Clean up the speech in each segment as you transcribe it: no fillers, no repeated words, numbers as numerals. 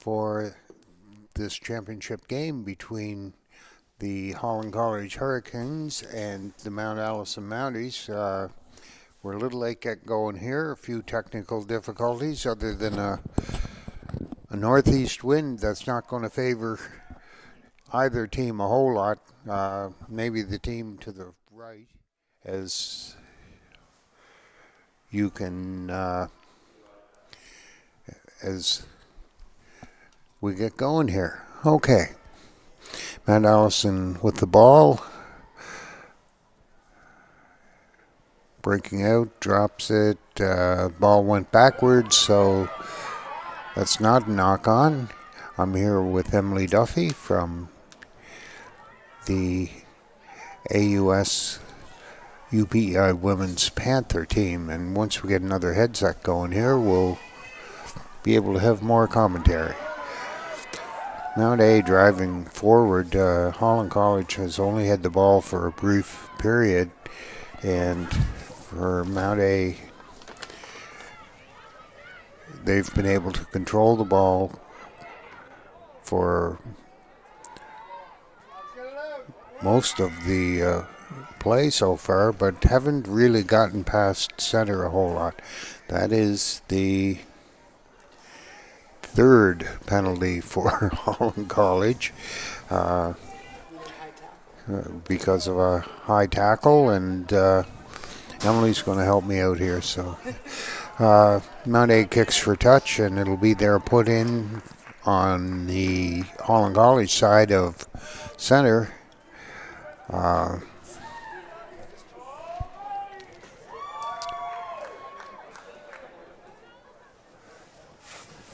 for this championship game between the Holland College Hurricanes and the Mount Allison Mounties. We're a little late get going here. A few technical difficulties other than a northeast wind that's not going to favor either team a whole lot. Maybe the team to the right, as you can, as we get going here. Okay. Mount Allison with the ball. Breaking out, drops it. Ball went backwards, so that's not a knock on. I'm here with Emily Duffy from the AUS UPEI Women's Panther team. And once we get another headset going here, we'll be able to have more commentary. Mount A driving forward. Holland College has only had the ball for a brief period, and for Mount A, they've been able to control the ball for most of the play so far, but haven't really gotten past center a whole lot. That is the third penalty for Holland College because of a high tackle, and Emily's going to help me out here. So Mount A kicks for touch, and it'll be there put in on the Holland College side of center.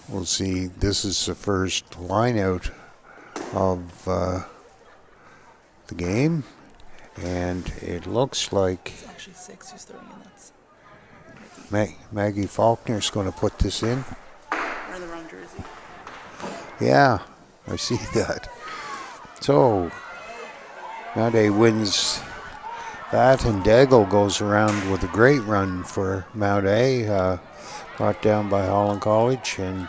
We'll see. This is the first line out of the game, and it looks like it's actually 6 who's throwing in. That's Maggie Faulkner's going to put this in. Wearing the wrong jersey. Yeah, I see that. So Mount A wins that, and Daigle goes around with a great run for Mount A. Brought down by Holland College, and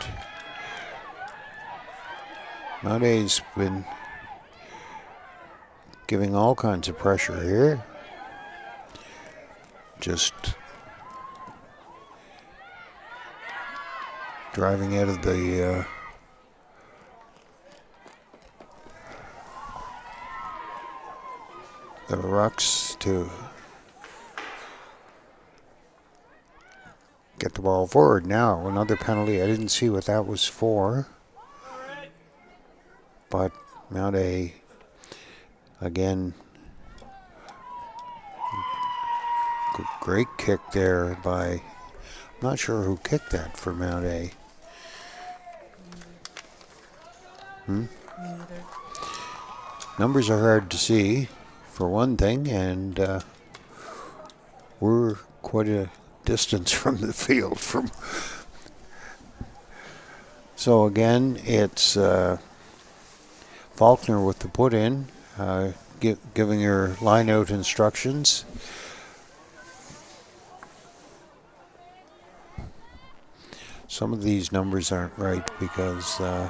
Mount A's been giving all kinds of pressure here. Just driving out of the rucks to get the ball forward. Now another penalty. I didn't see what that was for, but Mount A again, great kick there by, I'm not sure who kicked that for Mount A. Numbers are hard to see for one thing, and we're quite a distance from the field. So again, it's Faulkner with the put in, giving her line out instructions. Some of these numbers aren't right because the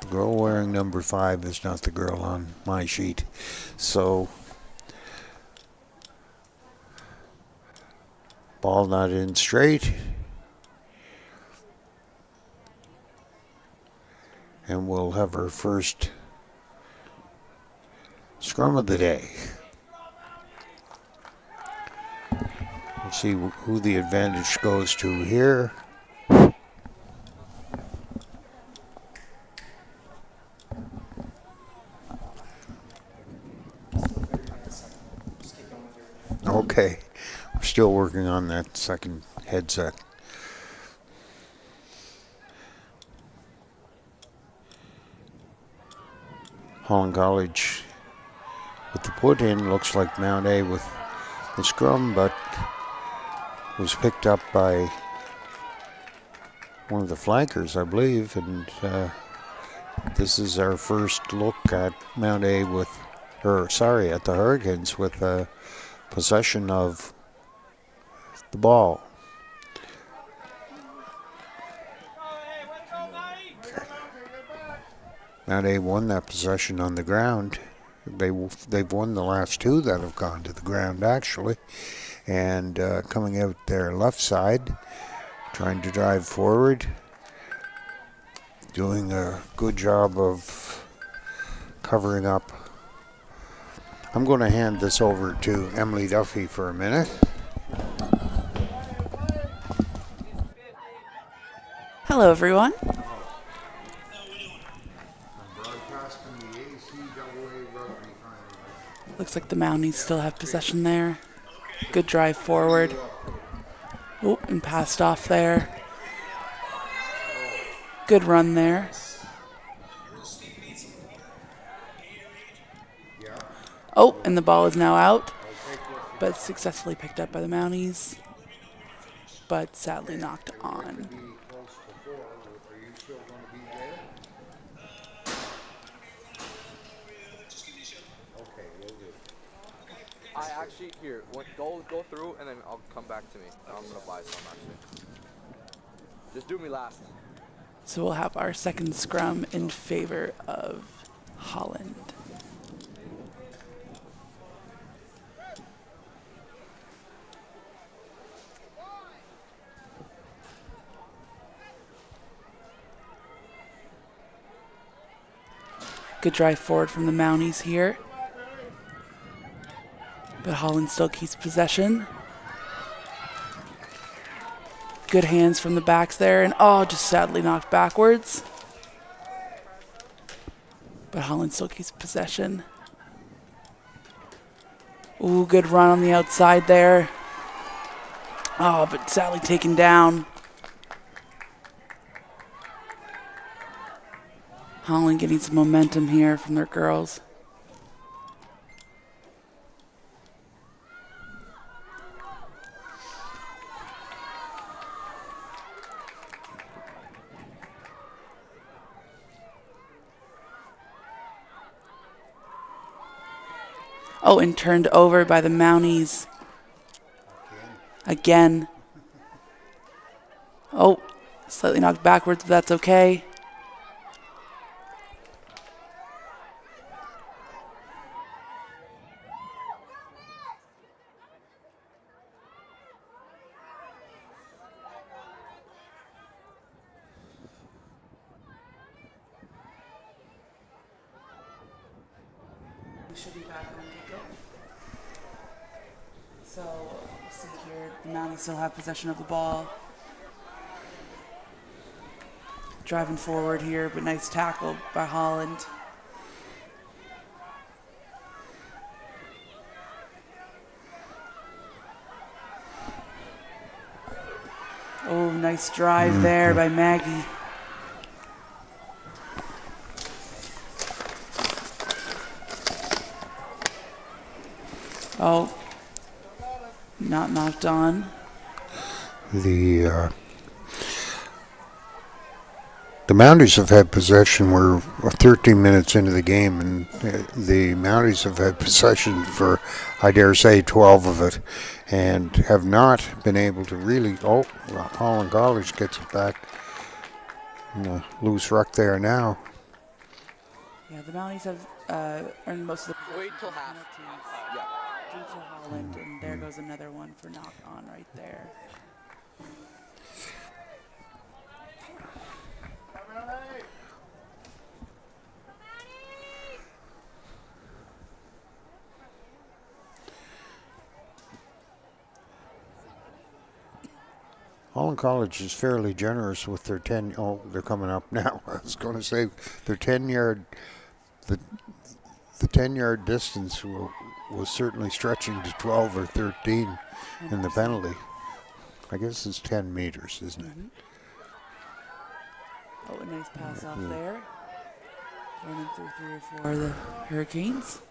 girl wearing number 5 is not the girl on my sheet. So ball not in straight. And we'll have our first scrum of the day. We'll see who the advantage goes to here. Okay, we're still working on that second headset. Holland College with the put in. Looks like Mount A with the scrum, but was picked up by one of the flankers, I believe. And this is our first look at Mount A with, at the Hurricanes with possession of the ball. Now they won that possession on the ground. They've won the last two that have gone to the ground, actually. And coming out their left side, trying to drive forward, doing a good job of covering up. I'm going to hand this over to Emily Duffy for a minute. Hello, everyone. I'm broadcasting the ACAA Rugby final. Looks like the Mounties still have possession there. Good drive forward. Oh, and passed off there. Good run there. Oh, and the ball is now out, but successfully picked up by the Mounties, but sadly knocked on. I actually, here, go through and then I'll come back to me. I'm going to buy some actually. Just do me last. So we'll have our second scrum in favor of Holland. Good drive forward from the Mounties here. But Holland still keeps possession. Good hands from the backs there, and just sadly knocked backwards. But Holland still keeps possession. Ooh, good run on the outside there. But sadly taken down. Holland getting some momentum here from their girls. Oh, and turned over by the Mounties. Again. Oh, slightly knocked backwards, but that's okay. We should be back on kickoff. So, we'll see here. The Mounties still have possession of the ball. Driving forward here, but nice tackle by Holland. Oh, nice drive there by Maggie. Oh, not knocked on. The Mounties have had possession. We're 13 minutes into the game, and the Mounties have had possession for, I dare say, 12 of it, and have not been able to really. Holland College gets it back. Loose ruck there now. Yeah, the Mounties have earned most of the Wait till half. penalties Yeah. due to Holland, and there goes another one for knock on right there. Holland College is fairly generous with their 10. Oh, they're coming up now. I was going to say their 10-yard, the 10-yard distance was certainly stretching to 12 or 13 in the penalty. I guess it's 10 meters, isn't it? Oh, a nice pass off there. Running through 3 or 4 of the Hurricanes.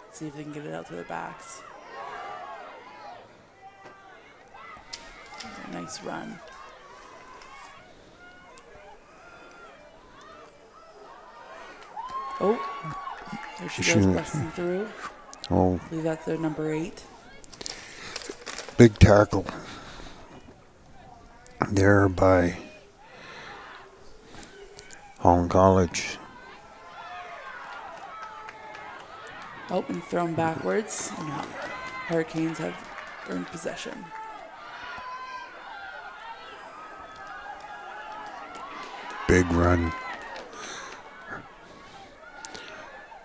Let's see if they can get it out to their backs. Nice run. Oh, there she goes, busting through. Oh, I believe that's their number 8. big tackle there by Holland College. Oh, and thrown backwards. And now Hurricanes have earned possession. Big run.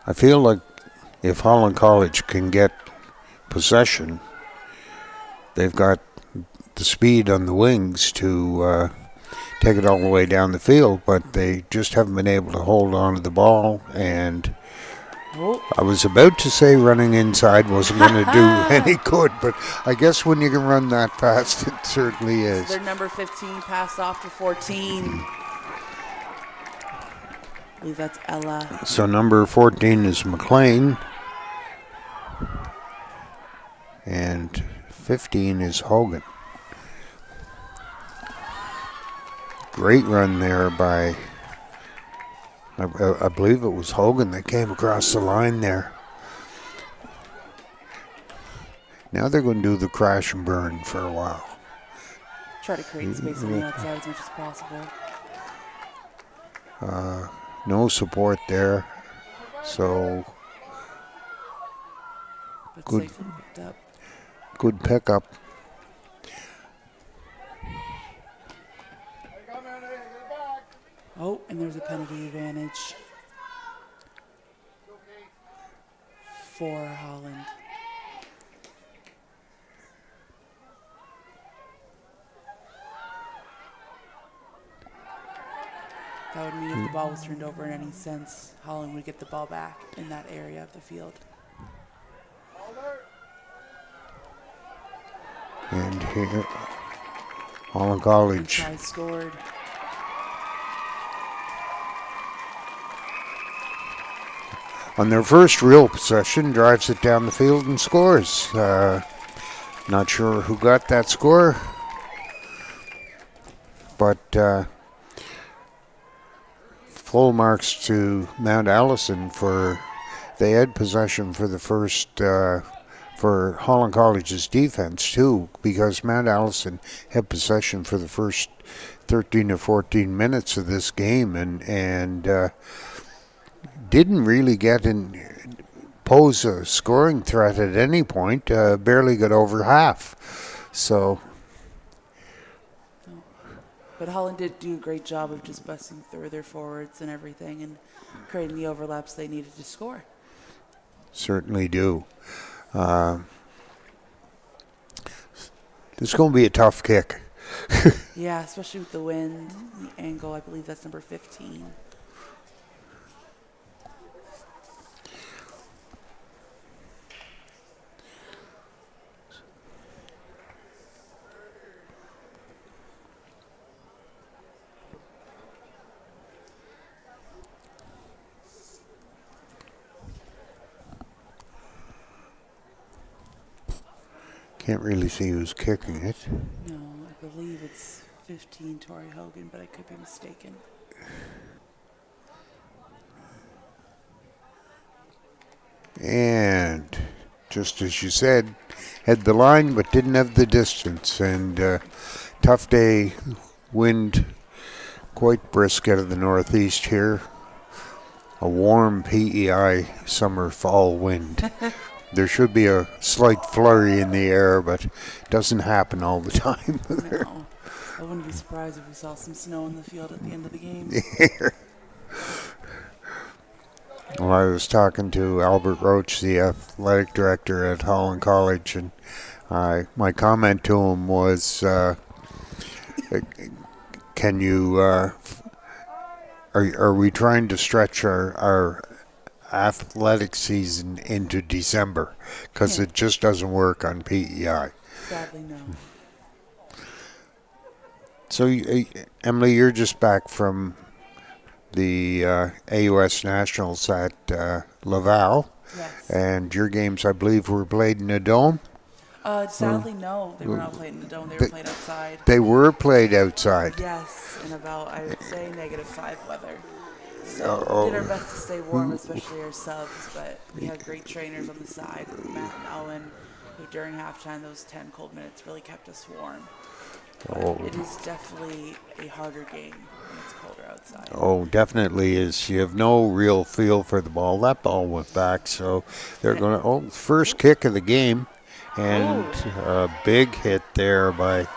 I feel like if Holland College can get possession, they've got the speed on the wings to take it all the way down the field, but they just haven't been able to hold on to the ball. And I was about to say running inside wasn't going to do any good, but I guess when you can run that fast, it certainly is. Their number 15 passed off to 14. I believe that's Ella. So number 14 is McLean, and 15 is Hogan. Great run there by, I believe it was Hogan that came across the line there. Now they're going to do the crash and burn for a while. Try to create space on the outside as much as possible. No support there, so But good. safely picked up. Good pickup. Oh, and there's a penalty advantage for Holland. That would mean if the ball was turned over in any sense, Holland would get the ball back in that area of the field. And here, Holland College. Inside scored. On their first real possession, drives it down the field and scores. Not sure who got that score, but full marks to Mount Allison for they had possession for the first for Holland College's defense too, because Mount Allison had possession for the first 13 or 14 minutes of this game and didn't really pose a scoring threat at any point. Barely got over half. So. But Holland did do a great job of just busting through their forwards and everything and creating the overlaps they needed to score. Certainly do. This is going to be a tough kick. Yeah, especially with the wind, the angle. I believe that's number 15. Can't really see who's kicking it. No, I believe it's 15 Tori Hogan, but I could be mistaken. And just as you said, had the line but didn't have the distance. And tough day, wind quite brisk out of the northeast here. A warm PEI summer fall wind. There should be a slight flurry in the air, but it doesn't happen all the time. No, I wouldn't be surprised if we saw some snow in the field at the end of the game. Well, I was talking to Albert Roach, the athletic director at Holland College, and my comment to him was, can you, are we trying to stretch our athletic season into December? Because it just doesn't work on PEI. Sadly, no. So, Emily, you're just back from the AUS Nationals at Laval. Yes. And your games, I believe, were played in a dome? Sadly, no. They were not played in the dome. They were played outside. They were played outside. Yes, in about, I would say, -5 weather. So we did our best to stay warm, especially our subs, but we had great trainers on the side, Matt and Owen, who during halftime, those 10 cold minutes really kept us warm. But it is definitely a harder game when it's colder outside. Oh, definitely is. You have no real feel for the ball. That ball went back, so they're going to. Oh, first kick of the game, and a big hit there by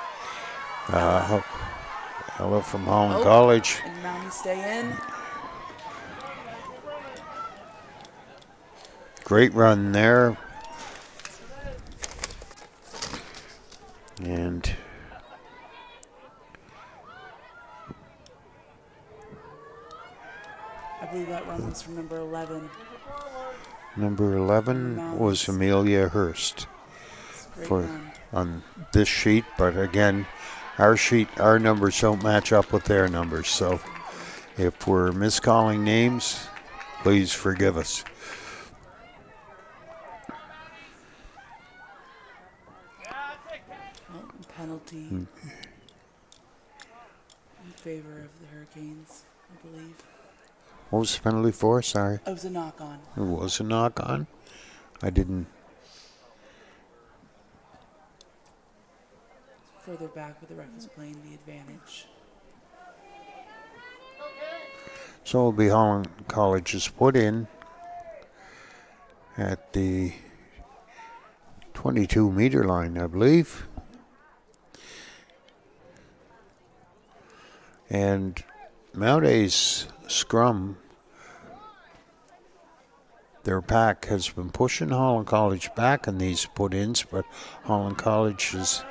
Ella from Holland College. And Mounties stay in. Great run there. And I believe that run was from number 11. number 11 was Amelia Hurst on this sheet, but again, our numbers don't match up with their numbers, so if we're miscalling names, please forgive us. Penalty in favor of the Hurricanes, I believe. What was the penalty for? Sorry. It was a knock-on. It was a knock-on. I didn't. Further back, but the ref was playing the advantage. So it'll be Holland College's put in at the 22-meter line, I believe. And Mount A's scrum, their pack has been pushing Holland College back in these put-ins, but Holland College has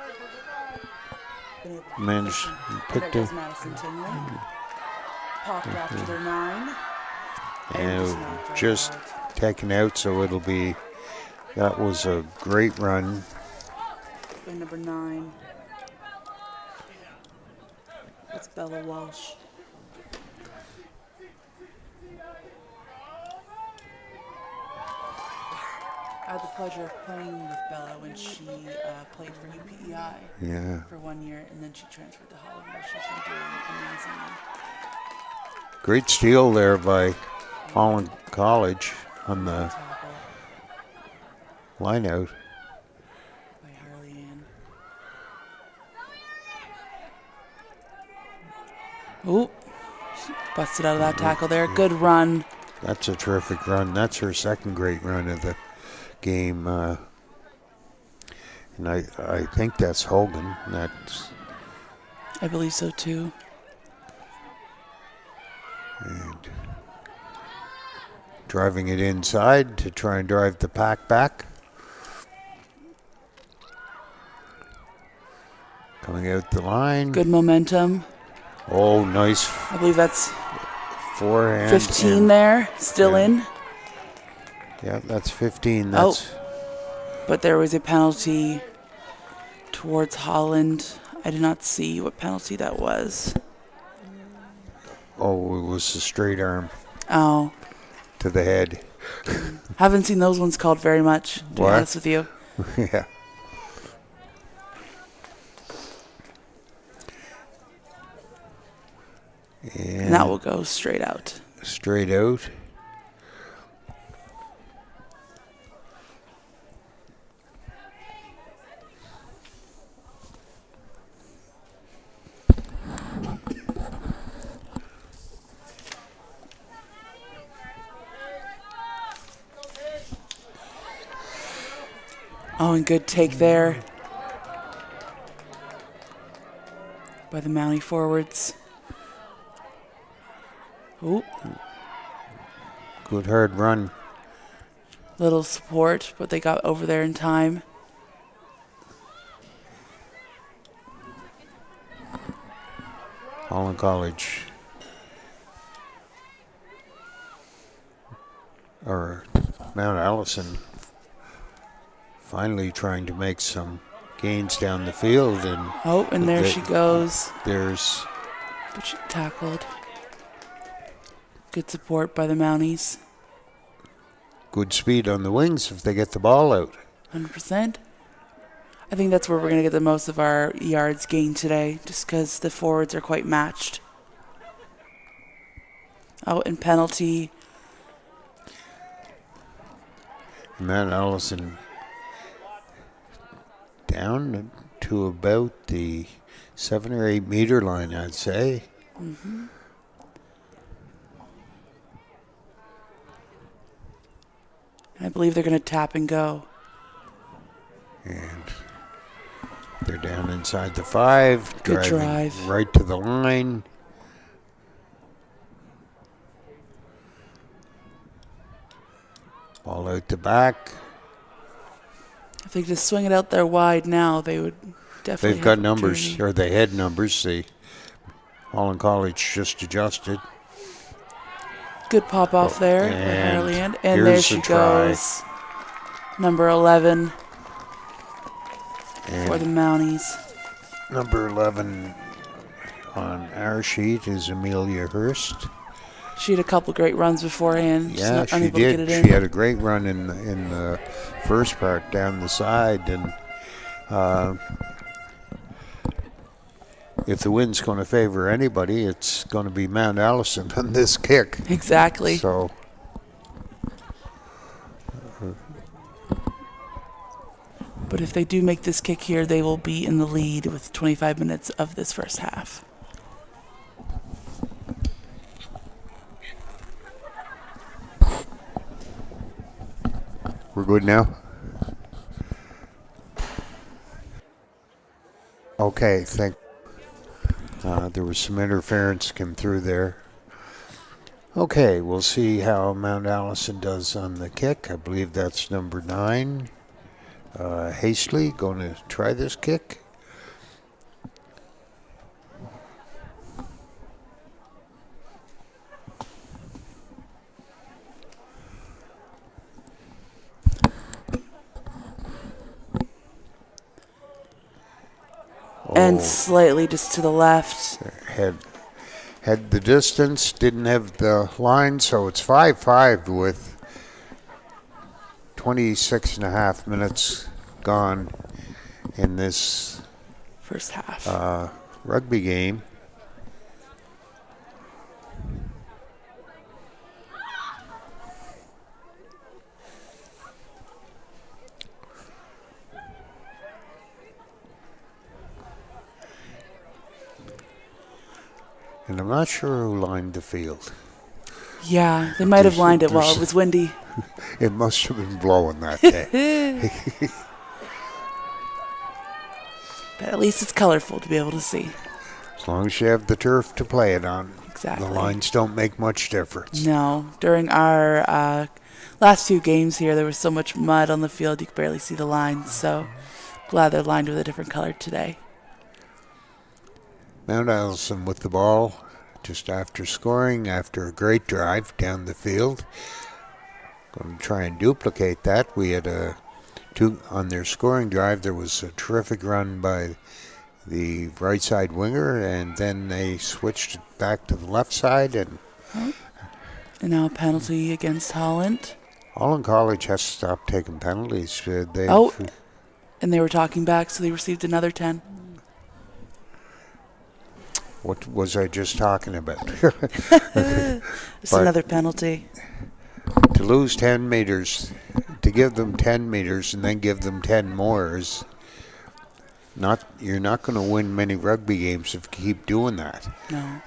managed to pick There goes Madison Tinley. Popped after their 9. and just taken out, so it'll be, that was a great run. By number 9. That's Bella Walsh. I had the pleasure of playing with Bella when she played for UPEI Yeah. for 1 year, and then she transferred to Holland, where she's been doing amazingly. Great steal there by Holland College on the Tackle line out. by Harley Ann. Oh, busted out of that tackle there. Good run. That's a terrific run. That's her second great run of the game. And I think that's Hogan. That's I believe so too. and driving it inside to try and drive the pack back. Coming out the line. Good momentum. Oh, nice I believe that's forehand. 15 there. Still in. Yeah, that's 15. That's But there was a penalty towards Holland. I did not see what penalty that was. Oh, it was a straight arm Oh, to the head. haven't seen those ones called very much, to be What? honest with you. Yeah. And that will go straight out. Straight out. Oh, and good take there by the Mountie forwards. Oh, Good hard run. little support, but they got over there in time. Holland College. Or Mount Allison finally trying to make some gains down the field, and Oh, and there she goes. there's But she tackled. Good support by the Mounties. good speed on the wings if they get the ball out. 100%. I think that's where we're going to get the most of our yards gained today, just because the forwards are quite matched. Oh, and penalty. Mount Allison down to about the 7 or 8 meter line, I'd say. I believe they're going to tap and go. And they're down inside the 5. Good driving drive. right to the line. Ball out the back. If they just swing it out there wide now, they would definitely They've got have numbers, opportunity. or they had numbers. The Holland College just adjusted. Good pop off there by and Harley-Ann. And here's there the she try. goes. Number 11 And for the Mounties. number 11 on our sheet is Amelia Hurst. She had a couple great runs beforehand. Just Yeah, she unable to did. get it in. She had a great run in the first part down the side, and if the wind's going to favor anybody, it's going to be Mount Allison on this kick. Exactly. So But if they do make this kick here, they will be in the lead with 25 minutes of this first half. we're good now. Okay, there was some interference came through there. Okay, we'll see how Mount Allison does on the kick. I believe that's number 9. Hastily going to try this kick. And slightly just to the left. Had the distance, didn't have the line, so it's 5-5 with 26 and a half minutes gone in this First half. rugby game. And I'm not sure who lined the field. Yeah, they might have lined it while there's- it was windy. It must have been blowing that day. But at least it's colorful to be able to see. As long as you have the turf to play it on, Exactly. the lines don't make much difference. No. During our last 2 games here, there was so much mud on the field you could barely see the lines. So glad they're lined with a different color today. Mount Allison with the ball just after scoring, after a great drive down the field. Going to try and duplicate that. We had on their scoring drive, there was a terrific run by the right side winger, and then they switched it back to the left side. And And now a penalty against Holland. Holland College has to stop taking penalties. And they were talking back, so they received another 10. What was I just talking about? Just another penalty. To lose 10 meters, to give them 10 meters and then give them 10 more is you're not going to win many rugby games if you keep doing that. No.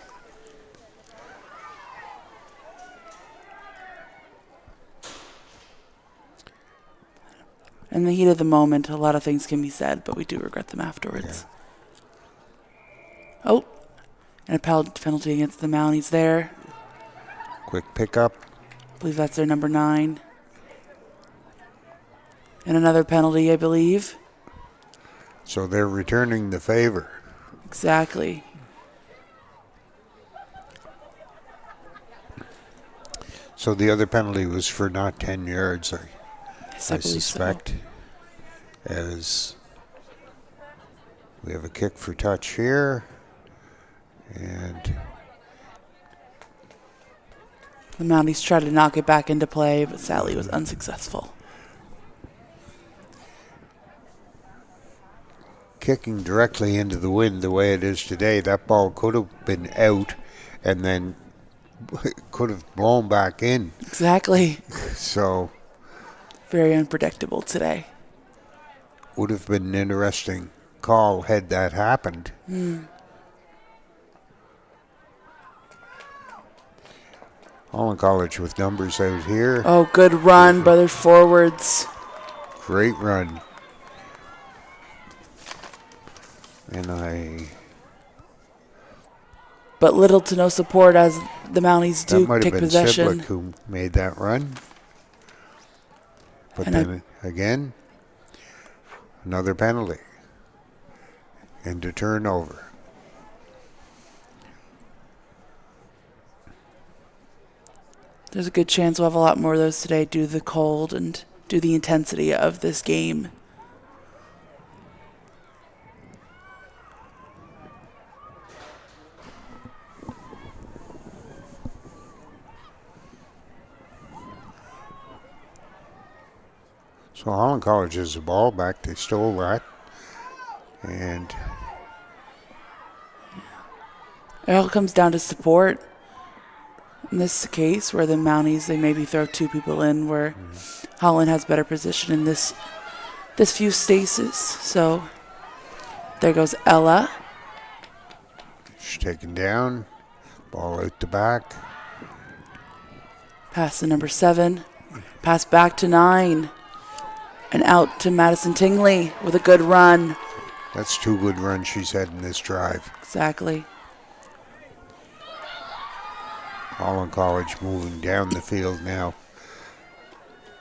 In the heat of the moment, a lot of things can be said, but we do regret them afterwards. Oh, and a penalty against the Mounties there. Quick pickup. I believe that's their number 9. And another penalty, I believe. So they're returning the favor. Exactly. So the other penalty was for not 10 yards, I Yes, believe suspect. As we have a kick for touch here. And The Mounties tried to knock it back into play, but sadly was unsuccessful. kicking directly into the wind the way it is today, that ball could have been out and then could have blown back in. Exactly. So Very unpredictable today. would have been an interesting call had that happened. Holland College with numbers out here. Oh, good run by their forwards. Great run. And But little to no support as the Mounties that do might have take been possession. Sidlick who made that run. But And then again, another penalty. And a turnover. There's a good chance we'll have a lot more of those today due to the cold and due to the intensity of this game. So Holland College has the ball back. They stole that. And It all comes down to support. In this case, where the Mounties, they maybe throw two people in, where Holland has better position in this few stasis. So there goes Ella. she's taken down. Ball out the back. Pass to number 7. Pass back to 9. And out to Madison Tingley with a good run. That's 2 good runs she's had in this drive. Exactly. Holland College moving down the field now.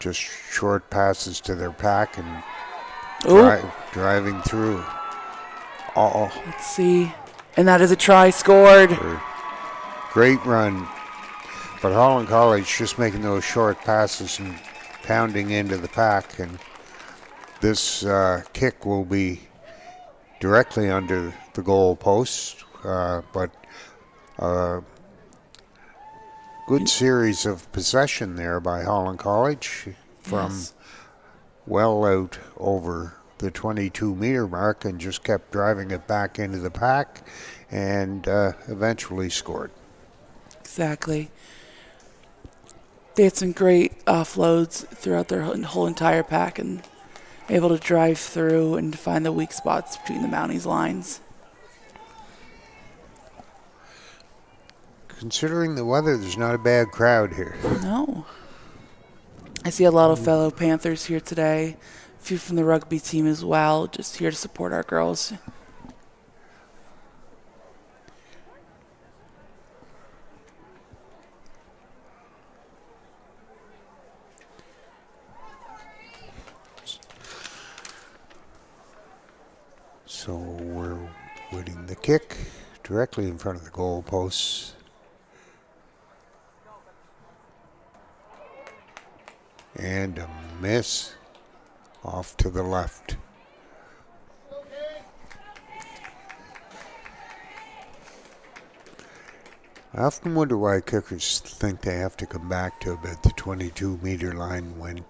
Just short passes to their pack and driving through. Let's see. And that is a try scored. Great run. But Holland College just making those short passes and pounding into the pack. And this kick will be directly under the goal post. But good series of possession there by Holland College from well out over the 22-meter mark and just kept driving it back into the pack and eventually scored. Exactly. They had some great offloads throughout their whole entire pack and able to drive through and find the weak spots between the Mounties lines. Considering the weather, there's not a bad crowd here. No. I see a lot of fellow Panthers here today. A few from the rugby team as well, just here to support our girls. So we're winning the kick directly in front of the goal posts. And a miss off to the left. I often wonder why kickers think they have to come back to about the 22-meter line when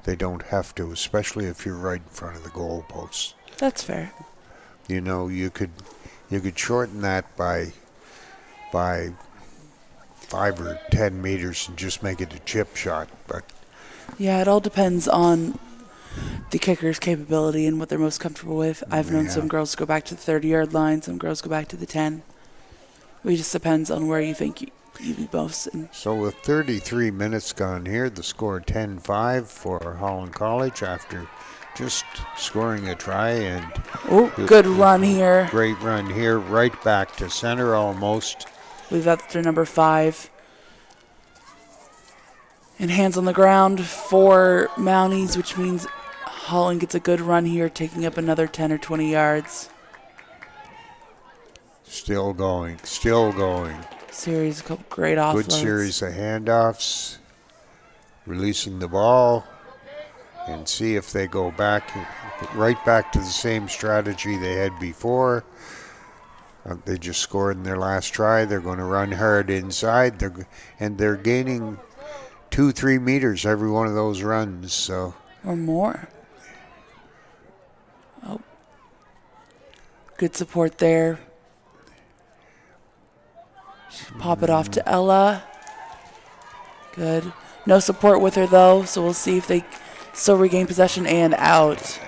they don't have to, especially if you're right in front of the goal post. That's fair. You know, you could shorten that by 5 or 10 meters and just make it a chip shot, but Yeah, it all depends on the kicker's capability and what they're most comfortable with. I've known some girls go back to the 30-yard line, some girls go back to the 10. It just depends on where you think you be most. So with 33 minutes gone here, the score 10-5 for Holland College after just scoring a try. And good run here. Great run here, right back to center almost. We've got their number 5. And hands on the ground for Mounties, which means Holland gets a good run here, taking up another 10 or 20 yards. Still going, still going. Series, a couple great offloads. Good series of handoffs. Releasing the ball and see if they go back, right back to the same strategy they had before. They just scored in their last try. They're going to run hard inside. They're gaining 2-3 meters every one of those runs. So or more. Oh, good support there. Pop it off to Ella. Good. No support with her though, so we'll see if they still regain possession and out.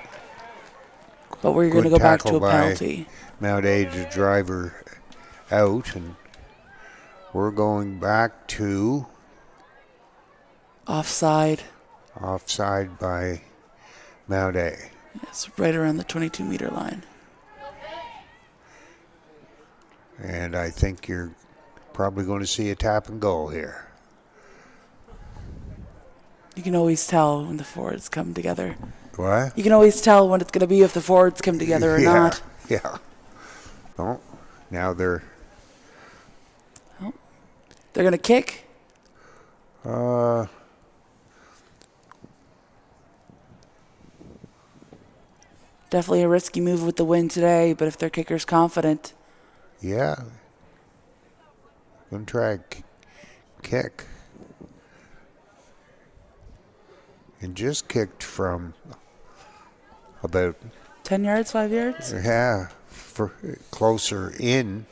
But we're going to go back to a penalty. Mount A to drive her out, and we're going back to Offside. Offside by Mount A. Yes, right around the 22-meter line. And I think you're probably going to see a tap and goal here. You can always tell when the forwards come together. What? You can always tell when it's going to be if the forwards come together or not. Yeah. Oh, now they're... They're going to kick. Definitely a risky move with the win today, but if their kicker's confident. Yeah. Going to try a kick. And just kicked from about 10 yards, 5 yards? yeah, for closer in.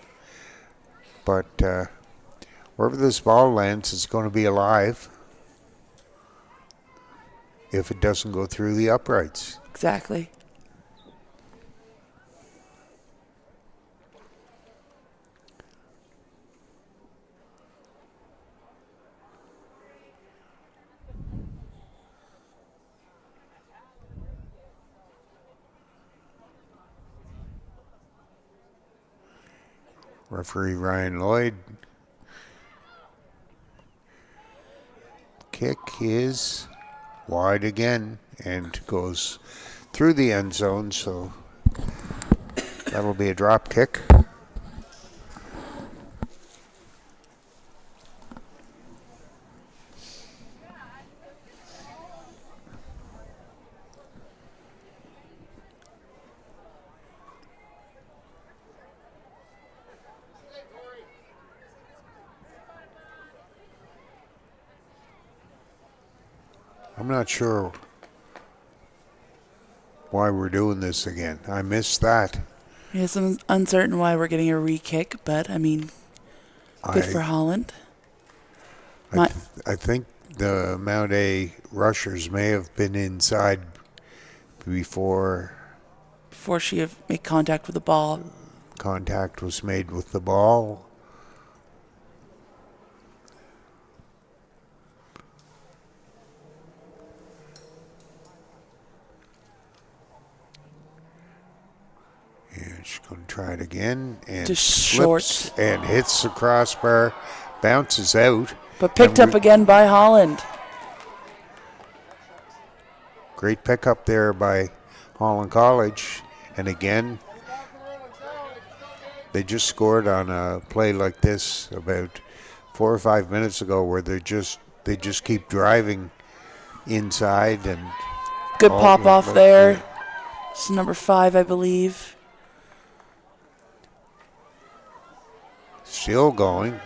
But wherever this ball lands, it's going to be alive if it doesn't go through the uprights. Exactly. Referee Ryan Lloyd. Kick is wide again and goes through the end zone, so that'll be a drop kick. I'm not sure why we're doing this again. I missed that. Yes, I'm uncertain why we're getting a re-kick, but, I mean, good for Holland. I think the Mount A rushers may have been inside before She made contact with the ball. contact was made with the ball. And she's going to try it again and Just slips short. and hits the crossbar, bounces out. But picked up again by Holland. Great pickup there by Holland College. And again, they just scored on a play like this about 4 or 5 minutes ago where they just keep driving inside and Good pop off there. It's number 5, I believe. Still going.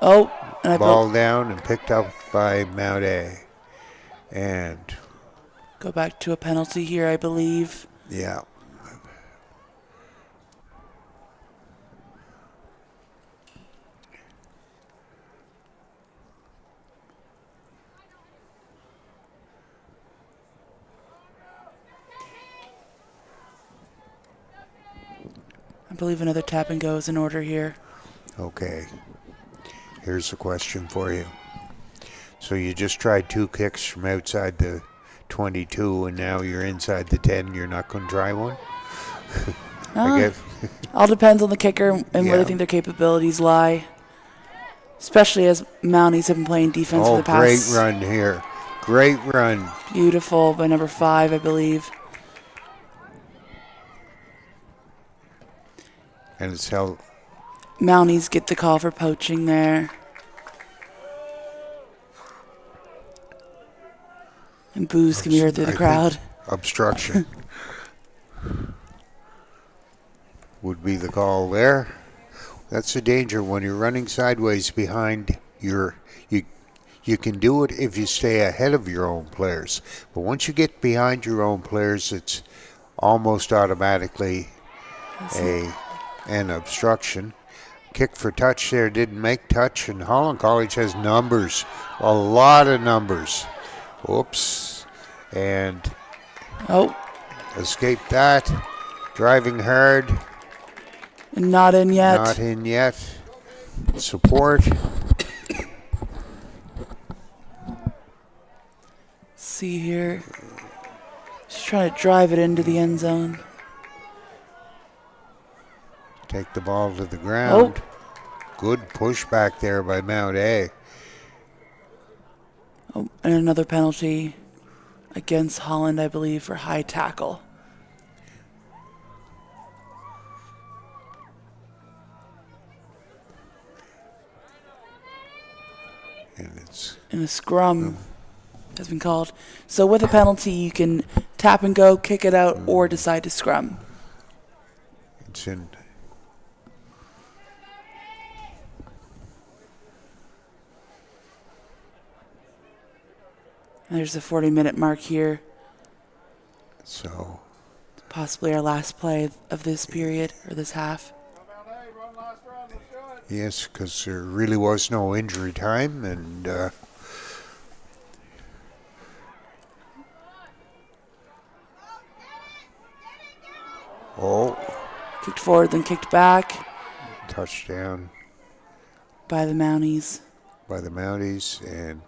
Oh, and I Ball down and picked up by Mount A. And go back to a penalty here, I believe. yeah. I believe another tap and go is in order here. Okay. Here's a question for you. So you just tried 2 kicks from outside the 22 and now you're inside the 10. You're not going to try one? I guess. All depends on the kicker and where Yeah. they think their capabilities lie. Especially as Mounties have been playing defense for the past. Great run here. Great run. Beautiful by number 5, I believe. And it's held. Mounties get the call for poaching there. And boos can be heard through the crowd. Obstruction would be the call there. That's the danger when you're running sideways behind you can do it if you stay ahead of your own players. But once you get behind your own players, it's almost automatically an obstruction. Kick for touch there, didn't make touch, and Holland College has numbers, a lot of numbers. Oops. And escaped that. Driving hard. Not in yet. Not in yet. Support. see here. She's trying to drive it into the end zone. Take the ball to the ground. Good pushback there by Mount A. Oh, and another penalty against Holland, I believe, for high tackle. And a scrum has been called. So with a penalty, you can tap and go, kick it out, or decide to scrum. It's in. There's the 40-minute mark here. So. Possibly our last play of this period, or this half. Yes, because there really was no injury time, and kicked forward, then kicked back. Touchdown by the Mounties. And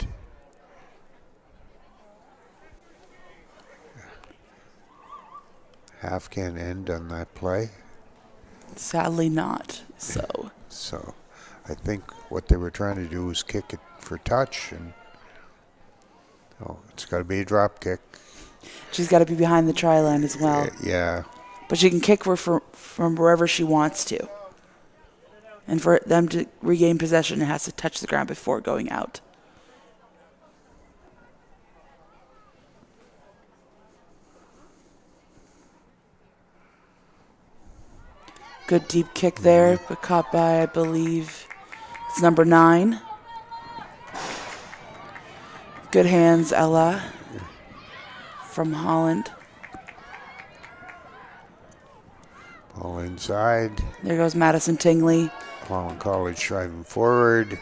half can end on that play. Sadly not. So I think what they were trying to do was kick it for touch, and it's got to be a drop kick. She's got to be behind the try line as well. Yeah. But she can kick from wherever she wants to. And for them to regain possession, it has to touch the ground before going out. Good deep kick there, but caught by, I believe, it's number 9. Good hands, Ella, from Holland. Ball inside. There goes Madison Tingley. Holland College driving forward.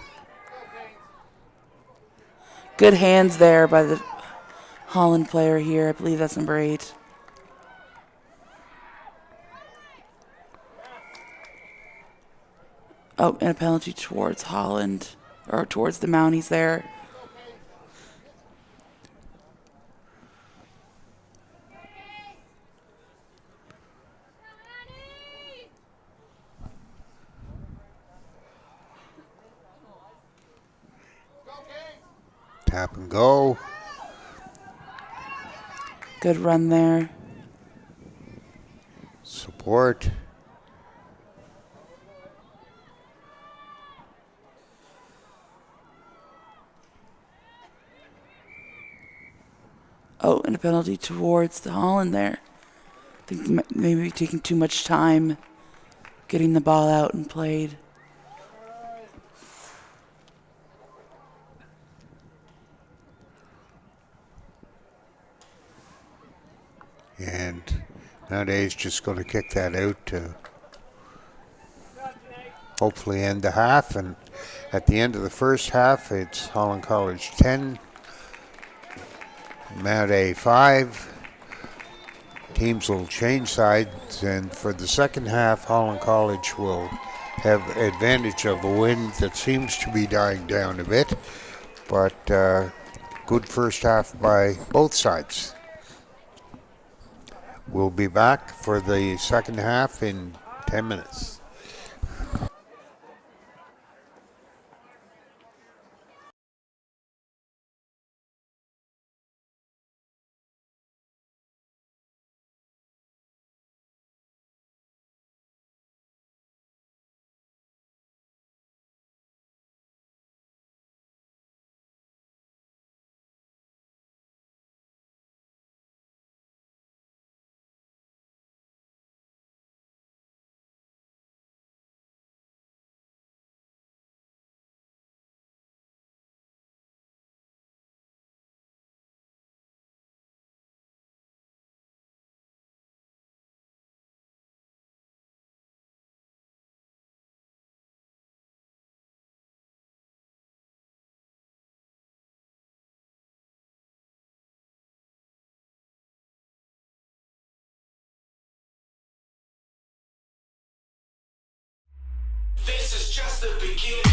Good hands there by the Holland player here. I believe that's number 8. Oh, and a penalty towards Holland, or towards the Mounties there. Tap and go. Good run there. Support. Oh, and a penalty towards the Holland there. I think maybe taking too much time getting the ball out and played. And nowadays just going to kick that out to hopefully end the half. And at the end of the first half, it's Holland College 10, Mount A 5. Teams will change sides, and for the second half, Holland College will have advantage of a wind that seems to be dying down a bit, but good first half by both sides. We'll be back for the second half in 10 minutes. This is just the beginning.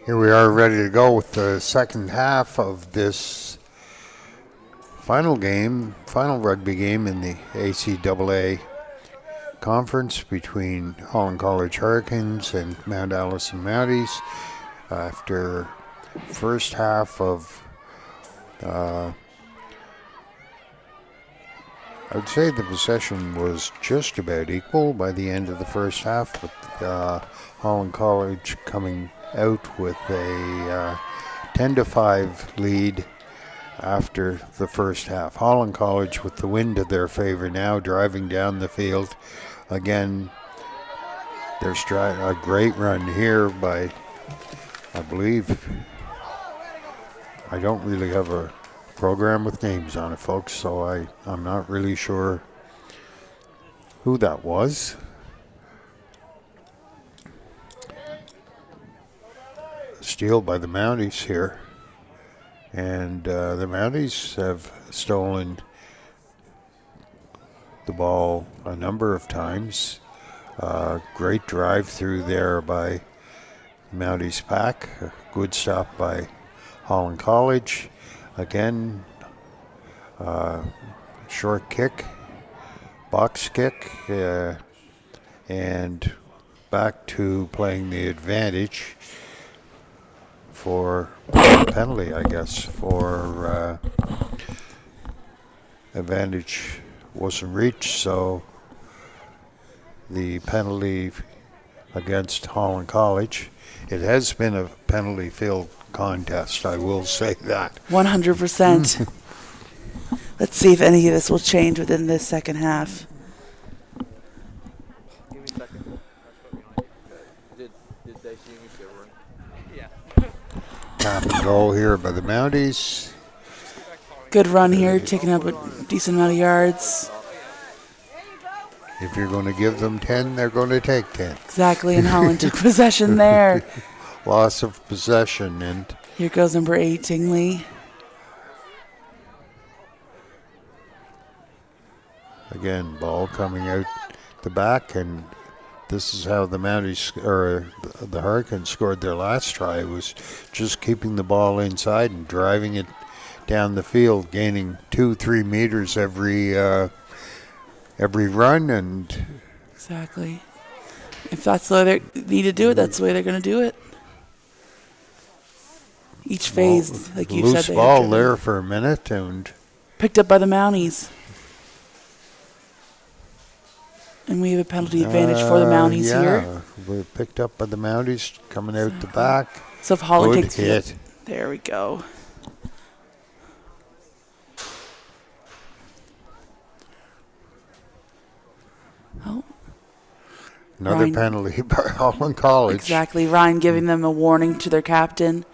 Here we are ready to go with the second half of this final rugby game in the ACAA conference between Holland College Hurricanes and Mount Allison Mounties. After first half of, I would say the possession was just about equal by the end of the first half, with Holland College coming out with a 10-5 lead after the first half. Holland College with the wind to their favor now, driving down the field. Again, there's a great run here by, I believe, I don't really have a program with names on it, folks, so I'm not really sure who that was. Steal by the Mounties here, and the Mounties have stolen the ball a number of times. Great drive through there by Mounties pack. A good stop by Holland College. Again, short kick, box kick, and back to playing the advantage for penalty, I guess, for advantage wasn't reached, so the penalty against Holland College. It has been a penalty-filled contest, I will say that. 100%. Let's see if any of this will change within this second half. Give me a second. Did they see me shivering? Yeah. Tap and goal here by the Mounties. Good run here, taking up a decent amount of yards. If you're going to give them 10, they're going to take 10. Exactly, and Holland took possession there. Loss of possession, and Here goes number 8, Tingley. again, ball coming out the back, and this is how the Mounties, or the Hurricanes, scored their last try. It was just keeping the ball inside and driving it down the field, gaining 2-3 meters every run, and Exactly. If that's the way they need to do it, that's the way they're going to do it. Each phase, like you said, loose they ball have there for a minute, and picked up by the Mounties. And we have a penalty advantage for the Mounties here. We're picked up by the Mounties coming out the back. So if Holland Good takes hit. there we go. Oh, Another Ryan. penalty by Holland College. exactly. Ryan giving them a warning to their captain.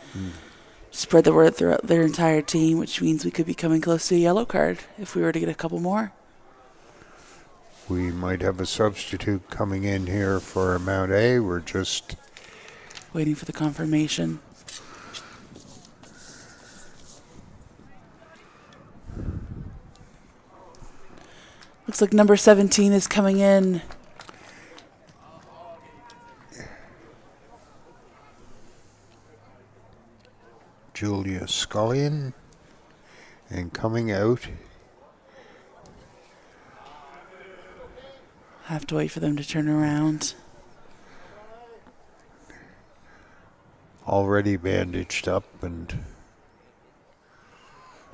Spread the word throughout their entire team, which means we could be coming close to a yellow card if we were to get a couple more. We might have a substitute coming in here for Mount A. We're just Waiting for the confirmation. Looks like number 17 is coming in. Julia Scullion, and coming out, Have to wait for them to turn around. already bandaged up and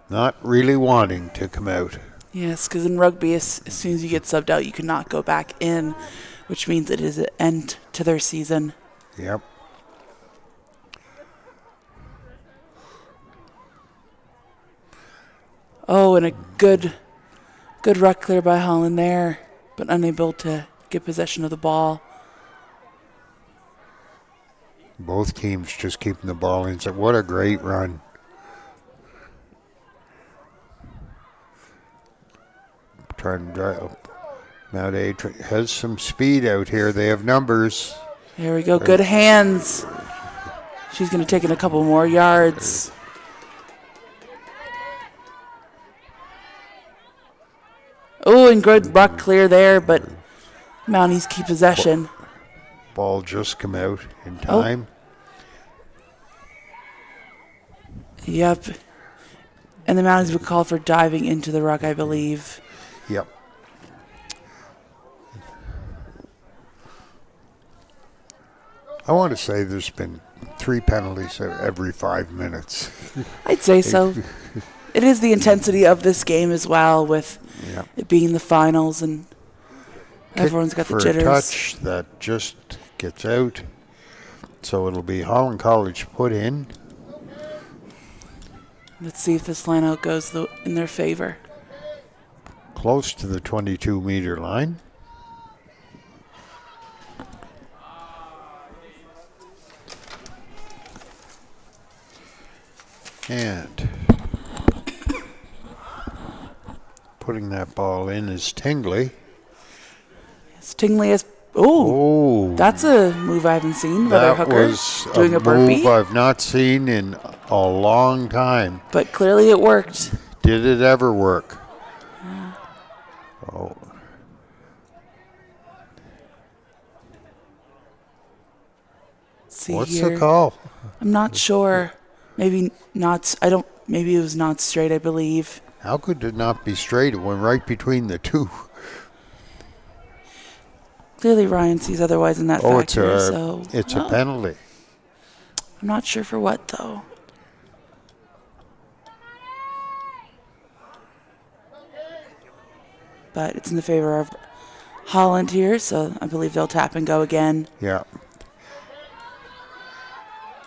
not really wanting to come out. Yes, because in rugby, as soon as you get subbed out, you cannot go back in, which means it is an end to their season. Yep. Oh, and a good ruck clear by Holland there, but unable to get possession of the ball. Both teams just keeping the ball inside. What a great run. Trying to drive up. Mount A has some speed out here. They have numbers. There we go. Good hands. She's going to take in a couple more yards. Oh, and good ruck clear there, but Mounties keep possession. Ball just come out in time. Yep. And the Mounties would call for diving into the ruck, I believe. Yep. I want to say there's been 3 penalties every 5 minutes. I'd say so. It is the intensity of this game as well, with Yep. it being the finals and everyone's got the For jitters. a touch that just gets out. So it'll be Holland College put in. Let's see if this line out goes in their favor. Close to the 22-meter line. And putting that ball in is Tingley. Stingley is. Oh, that's a move I haven't seen. Whether That Hooker was doing a move burpee, I've not seen in a long time. but clearly it worked. Did it ever work? Oh. Let's see What's here. the call? I'm not sure. Maybe not. I don't. Maybe it was not straight. I believe. How could it not be straight? It went right between the two. Clearly, Ryan sees otherwise in that Oh, factor. it's a penalty. I'm not sure for what though. But it's in the favor of Holland here, so I believe they'll tap and go again. Yeah.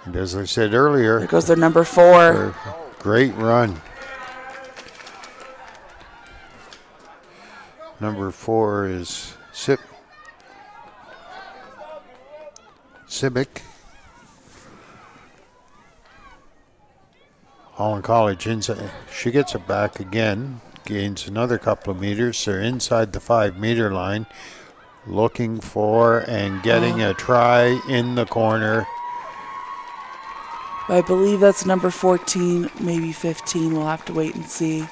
And as I said earlier, There goes their number 4. great run. Number 4 is Civic. Holland College inside. She gets it back again. Gains another couple of meters. They're inside the 5-meter line, looking for and getting a try in the corner. I believe that's number 14, maybe 15. We'll have to wait and see.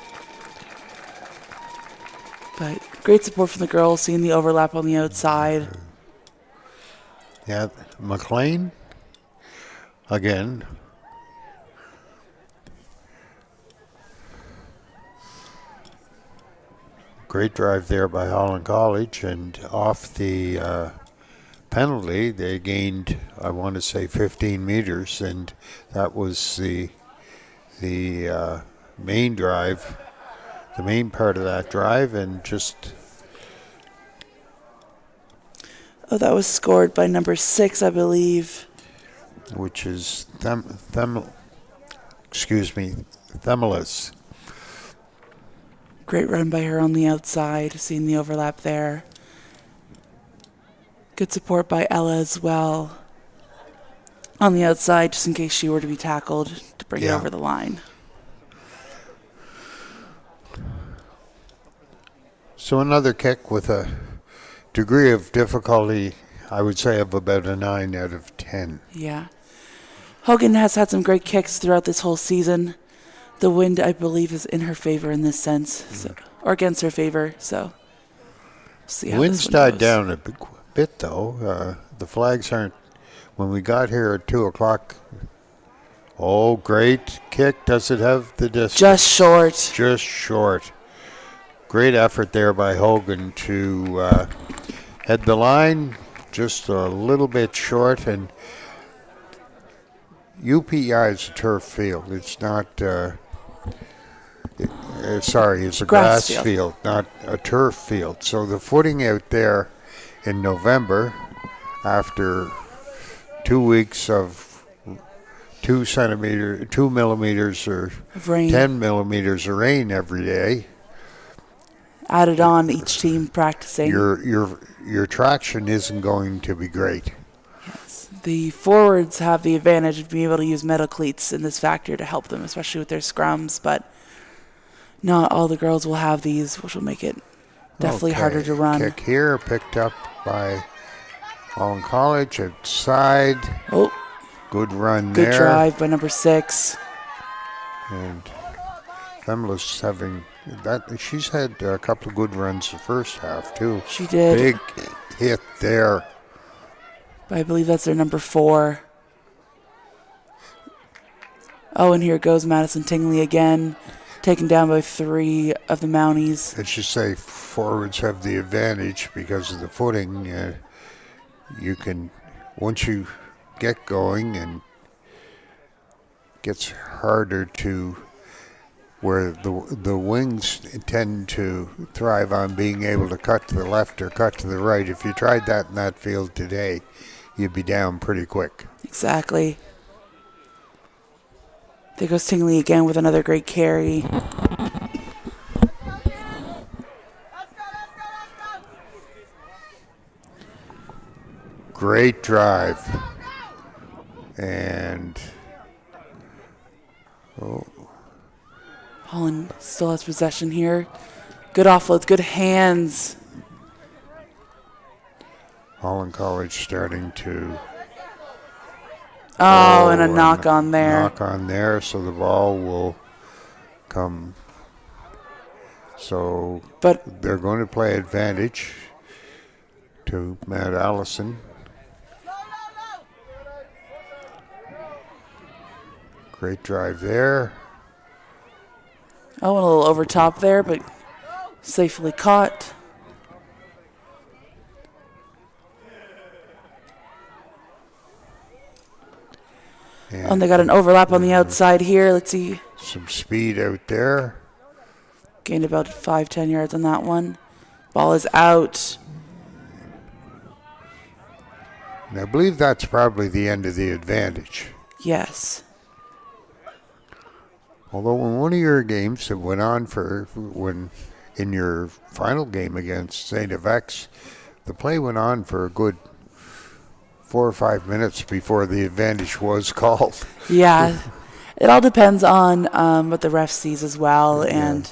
But great support from the girls, seeing the overlap on the outside. Yeah, McLean again. Great drive there by Holland College, and off the penalty, they gained, I want to say, 15 meters, and that was the main drive, the main part of that drive, and just. Oh, that was scored by number 6, I believe. Which is Themelis. Great run by her on the outside, seeing the overlap there. Good support by Ella as well on the outside, just in case she were to be tackled to bring it over the line. So another kick with a degree of difficulty, I would say, of about a 9 out of 10. Yeah. Hogan has had some great kicks throughout this whole season. The wind, I believe, is in her favor in this sense, or against her favor. So, see how Wind's this one died goes. down a bit, though. The flags aren't. When we got here at 2 o'clock. Oh, great kick! Does it have the distance? Just short. Just short. Great effort there by Hogan to head the line. Just a little bit short, and UPI is a turf field. It's not. It's a grass field, not a turf field. So the footing out there in November, after 2 weeks of 2 millimeters or Of rain. 10 millimeters of rain every day, Added on each team practicing. your traction isn't going to be great. The forwards have the advantage of being able to use metal cleats in this factor to help them, especially with their scrums, but not all the girls will have these, which will make it definitely harder to run. Kick here, picked up by Holland College outside. Oh, Good run good there. drive by number 6. And Femla's having that. She's had a couple of good runs the first half too. She did. Big hit there. But I believe that's their number 4. Oh, and here goes Madison Tingley again, taken down by 3 of the Mounties. Let's just say forwards have the advantage because of the footing. You can, once you get going, and gets harder to, where the wings tend to thrive on being able to cut to the left or cut to the right. If you tried that in that field today, you'd be down pretty quick. Exactly. There goes Tingley again with another great carry. Great drive. And Holland still has possession here. Good offloads, good hands. Holland College starting to... Oh, and a knock on there. Knock on there, so the ball will come. So But they're going to play advantage to Matt Allison. Great drive there. oh, and a little over top there, but safely caught. And they got an overlap on the outside here. Let's see. Some speed out there. Gained about 5-10 yards on that one. Ball is out. And I believe that's probably the end of the advantage. Yes. Although in one of your games that went on when in your final game against St. FX, the play went on for a good 4 or 5 minutes before the advantage was called. Yeah. It all depends on what the ref sees as well. And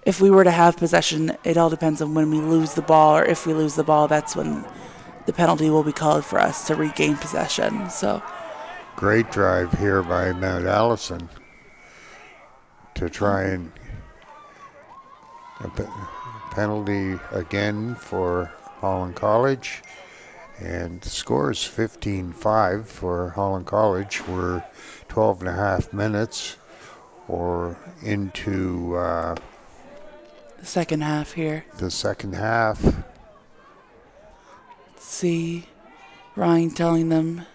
if we were to have possession, it all depends on when we lose the ball, or if we lose the ball, that's when the penalty will be called for us to regain possession. So great drive here by Mount Allison to try and penalty again for Holland College. And the score is 15-5 for Holland College. We're 12 and a half minutes or into the second half here. The second half. Let's see. Ryan telling them.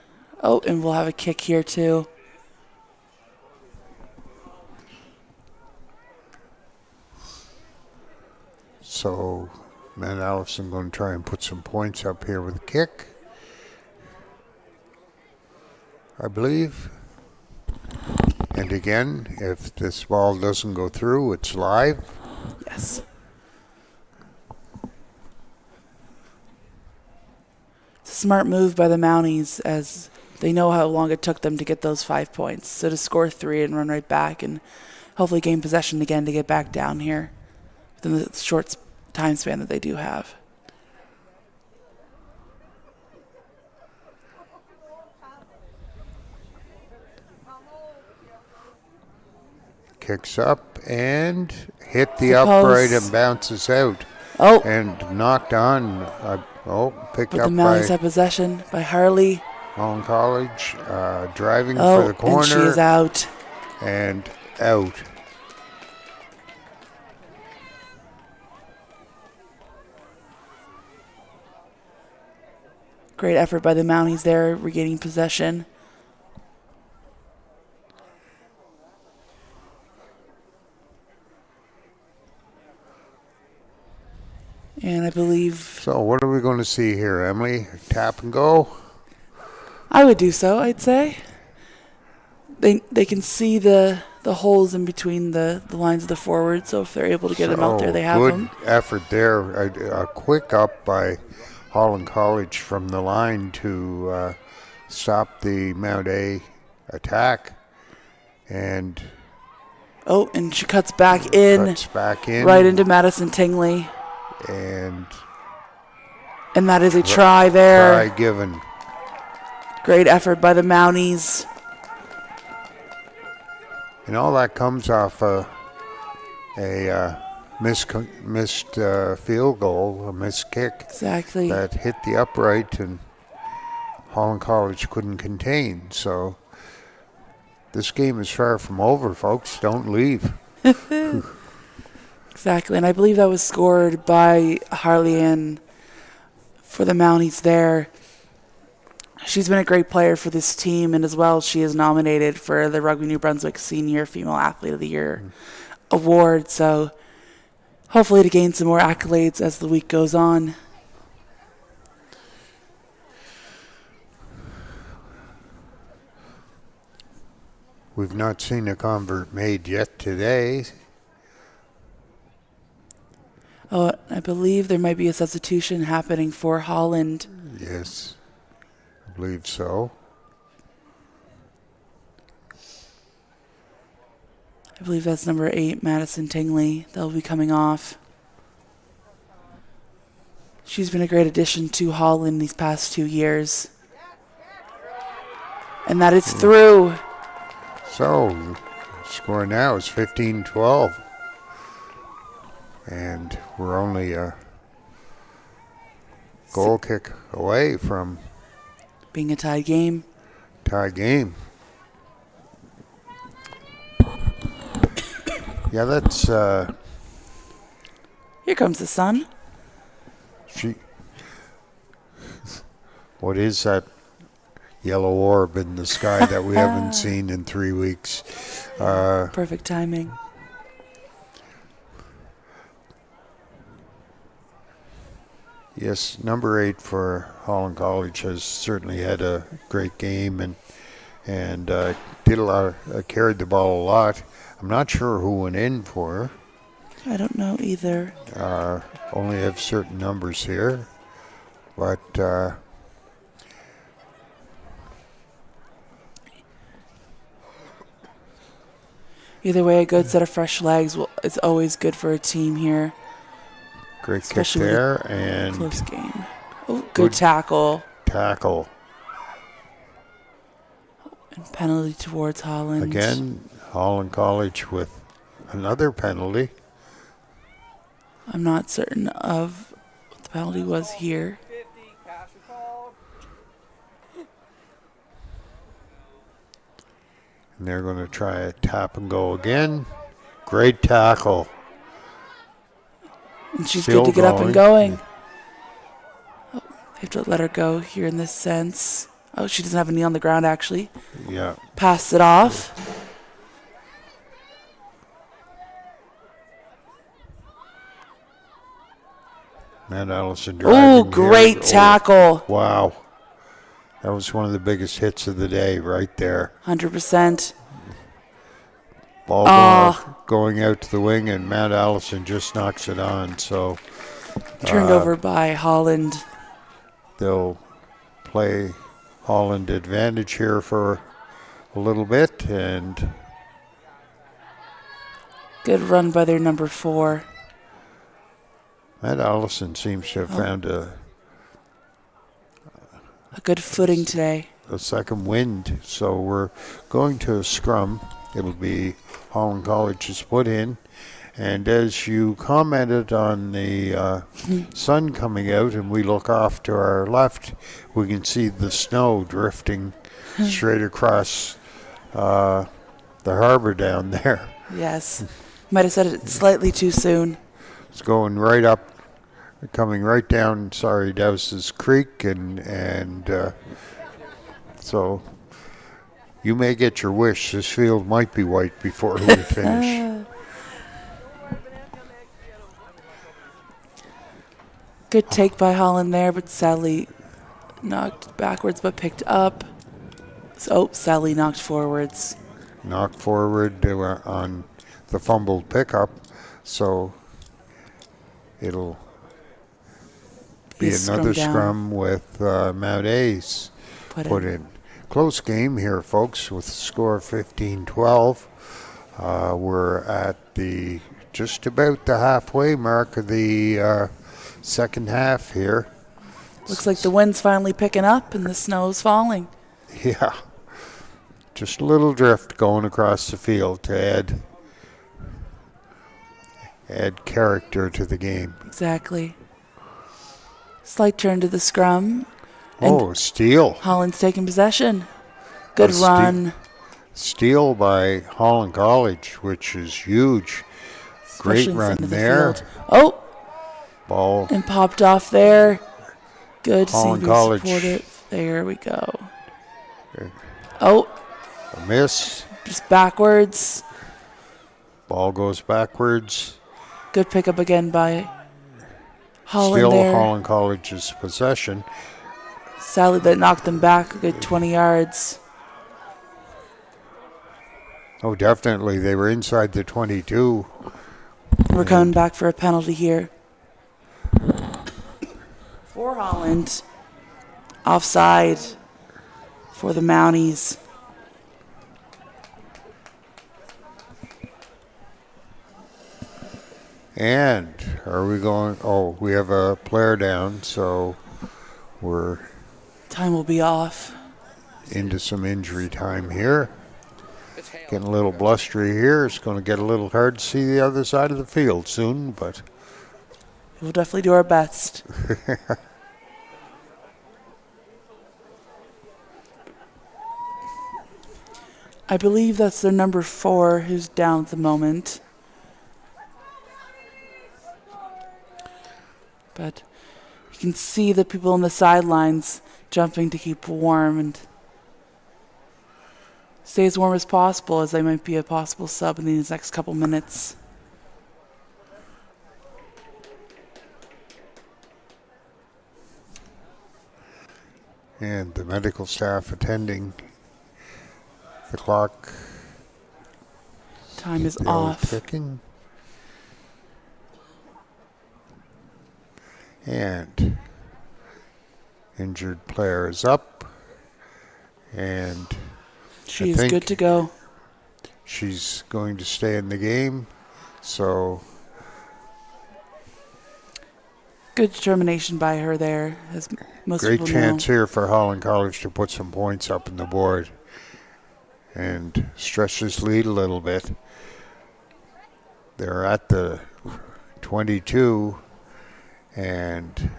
Oh, and we'll have a kick here too. So Matt Allison going to try and put some points up here with a kick, I believe. And again, if this ball doesn't go through, it's live. Yes. It's a smart move by the Mounties, as they know how long it took them to get those 5 points. So to score 3 and run right back and hopefully gain possession again to get back down here within the short time span that they do have. Kicks up and hit the upright and bounces out. Oh. And knocked on. Picked but up the Mounties by have possession by Harley. Holland College, driving for the corner. And she is out. And out. Great effort by the Mounties there, regaining possession. And I believe... So what are we going to see here, Emily? Tap and go? I would do so, I'd say. They can see the holes in between the lines of the forward, so if they're able to get them out there, they have them. Good effort there. A quick up by Holland College from the line to stop the Mount A attack. And she cuts back in. Right into Madison Tingley. And that is a try there. Try given. Great effort by the Mounties. And all that comes off a missed field goal, a missed kick. Exactly. That hit the upright and Holland College couldn't contain. So this game is far from over, folks. Don't leave. Exactly, and I believe that was scored by Harley-Ann for the Mounties there. She's been a great player for this team, and as well, she is nominated for the Rugby New Brunswick Senior Female Athlete of the Year award, so hopefully to gain some more accolades as the week goes on. We've not seen a convert made yet today. Oh, I believe there might be a substitution happening for Holland. Yes, I believe so. I believe that's number 8, Madison Tingley. They'll be coming off. She's been a great addition to Holland these past 2 years. And that is through. So, score now is 15-12. And we're only a goal kick away from Being a tie game. tie game. Yeah, that's Here comes the sun. what is that yellow orb in the sky that we haven't seen in 3 weeks? Perfect timing. Yes, number 8 for Holland College has certainly had a great game and did a lot, carried the ball a lot. I'm not sure who went in for I don't know either. her. Only have certain numbers here, but Either way, a good set of fresh legs is always good for a team here. great kick Especially with there and Close game. Oh, good tackle. tackle. And penalty towards Holland. Again, Holland College with another penalty. I'm not certain of what the penalty was here. 50, cash or call. And they're going to try a tap and go again. Great tackle. And she's Still good to get up and going. going. Oh, they have to let her go here in this sense. Oh, she doesn't have a knee on the ground, actually. Yeah. Passed it off. Matt Allison driving. Oh, here. great tackle. Wow. That was one of the biggest hits of the day right there. 100%. Ball going out to the wing, and Matt Allison just knocks it on. So Turned over by Holland. they'll play Holland advantage here for a little bit. And Good run by their number 4. Matt Allison seems to have found a good footing today. second wind. So we're going to a scrum. It'll be Holland College's put in. And as you commented on the sun coming out and we look off to our left, we can see the snow drifting straight across the harbor down there. Yes. Might have said it slightly too soon. It's going right up, coming right down, Dowse's Creek, and so you may get your wish. This field might be white before we finish. Good take by Holland there, but sadly knocked backwards but picked up. So, sadly knocked forwards. Knocked forward on the fumbled pickup, so it'll be another scrum with Mount A's put in. Close game here, folks, with a score of 15-12. We're at the just about the halfway mark of the second half here. Looks like the wind's finally picking up and the snow's falling. Yeah. Just a little drift going across the field to add character to the game. Exactly. Slight turn to the scrum. Oh, steal. Holland's taking possession. Good run. Steal by Holland College, which is huge. Great especially in the run center of the there. field. Oh, Ball. and popped off there. Good, seemed Holland to be College. supportive. There we go. Oh, A miss. just backwards. Ball goes backwards. Good pickup again by Holland Still there. Holland College's possession. Sadly, that knocked them back a good 20 yards. Oh, definitely. They were inside the 22. We're coming back for a penalty here. For Holland. Offside for the Mounties. And are we going? Oh, we have a player down, so we're Time will be off. into some injury time here. It's hail. Getting a little blustery here. It's going to get a little hard to see the other side of the field soon, but We'll definitely do our best. I believe that's their number 4 who's down at the moment. But you can see the people on the sidelines jumping to keep warm and stay as warm as possible, as they might be a possible sub in these next couple minutes. and the medical staff attending. The clock Time is still off. ticking. And injured player is up. And She I is think good to go. she's going to stay in the game. So Good determination by her there, as most great people chance know. here for Holland College to put some points up on the board and stretch this lead a little bit. They're at the 22 and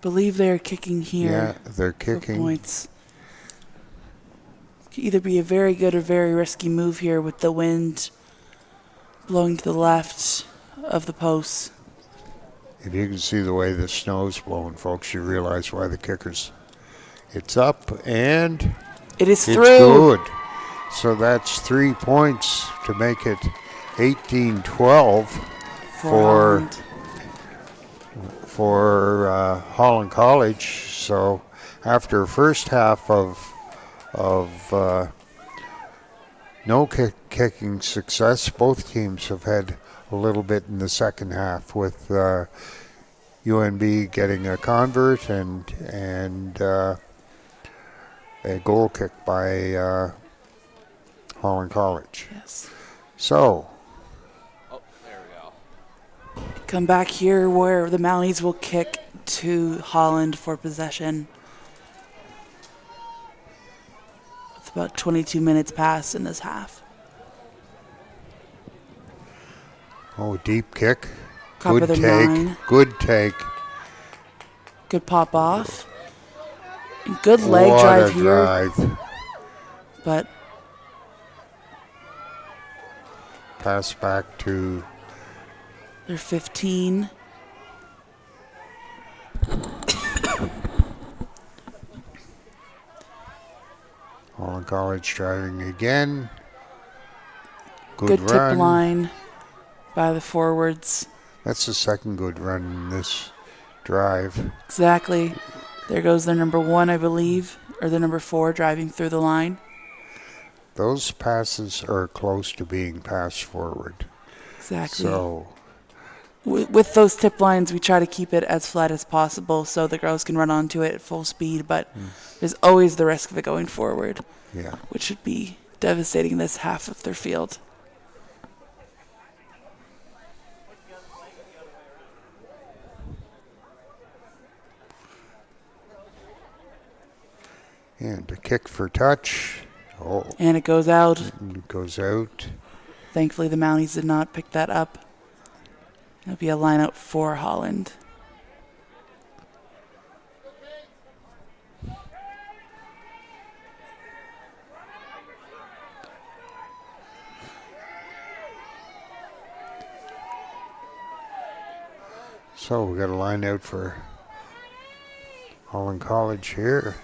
Believe they're kicking here. yeah, they're For kicking. points. Could either be a very good or very risky move here with the wind blowing to the left of the posts. If you can see the way the snow's blowing, folks, you realize why the kickers. It's up and It is it's through. good. So that's 3 points to make it 18-12 for Holland. Holland College. So after first half of no kicking success, both teams have had a little bit in the second half, with UNB getting a convert and a goal kick by Holland College. Yes. So Oh, there we go. Come back here where the Mounties will kick to Holland for possession. It's about 22 minutes past in this half. deep kick. Top Good of their take. nine. Good take. Good pop off. And good leg What drive a here. drive. But Pass back to they're 15. Holland College driving again. Good Good tip run. line by the forwards. That's the second good run in this drive. Exactly. There goes their number 1, I believe, or the number 4 driving through the line. Those passes are close to being passed forward. Exactly. So With those tip lines, we try to keep it as flat as possible so the girls can run onto it at full speed, but there's always the risk of it going forward, yeah. which would be devastating in this half of their field. And a kick for touch. Oh, And it goes out. it goes out. Thankfully, the Mounties did not pick that up. It'll be a line out for Holland. So we got a line out for Holland College here.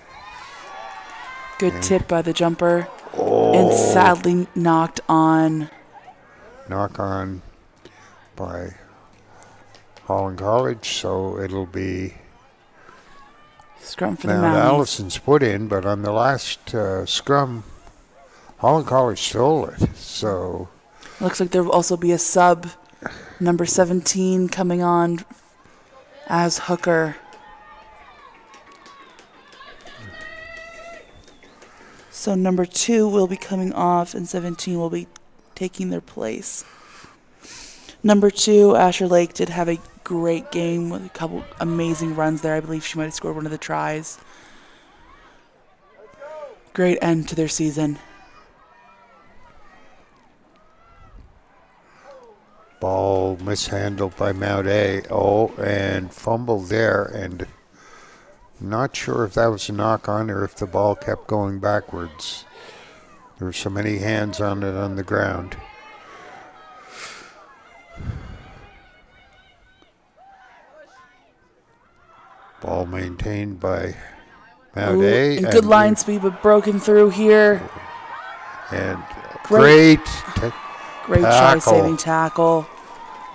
Good And- tip by the jumper. Oh, And sadly knocked on. knock on by Holland College, so it'll be Scrum for the now Mounties. Allison's put in, but on the last scrum, Holland College stole it. So Looks like there will also be a sub, number 17, coming on as hooker. So number 2 will be coming off, and 17 will be taking their place. Number 2, Asher Lake, did have a great game with a couple amazing runs there. I believe she might have scored one of the tries. Great end to their season. ball mishandled by Mount A. Oh, and fumbled there, and not sure if that was a knock on or if the ball kept going backwards. There were so many hands on it on the ground. Ball maintained by Mount Ooh, A. and good line speed, but broken through here. And Great great try saving tackle.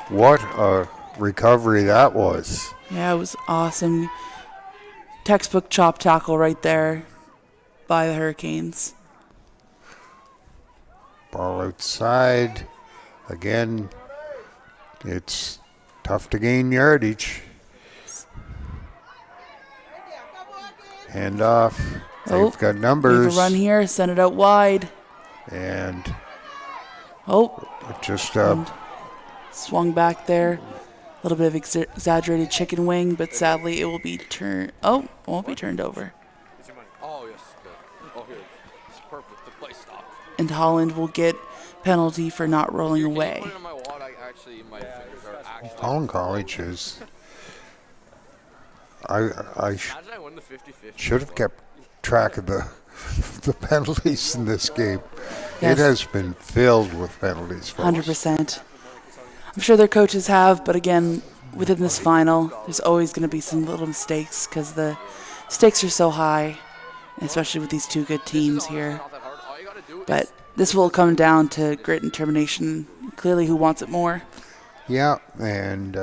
What a recovery that was. Yeah, it was awesome. Textbook chop tackle right there by the Hurricanes. Ball outside. Again, it's tough to gain yardage. Hand off. They've got numbers. Leave a run here, send it out wide. And it just swung back there. A little bit of exaggerated chicken wing, but sadly it will be turned. Oh, it won't be turned over. Oh, yes. Good. Oh, here. It's perfect. The play stopped. And Holland will get penalty for not rolling away. Put it on my wall. My fingers are actually. Holland College is. I Imagine I win the 50-50. should have kept track of the penalties in this game. Yes. It has been filled with penalties. Folks. 100%. I'm sure their coaches have, but again, within this final, there's always going to be some little mistakes because the stakes are so high, especially with these two good teams here. But this will come down to grit and determination. Clearly, who wants it more? Yeah, and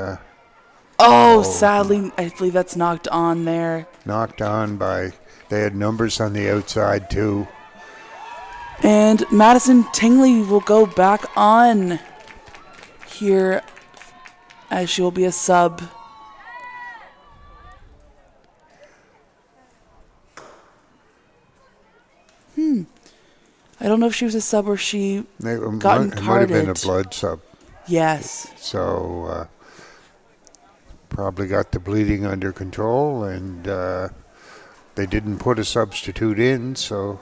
Sadly, I believe that's knocked on there. knocked on by. They had numbers on the outside too. And Madison Tingley will go back on here as she will be a sub. I don't know if she was a sub or she It gotten might have been a carded. blood sub. Yes. So probably got the bleeding under control, and they didn't put a substitute in, so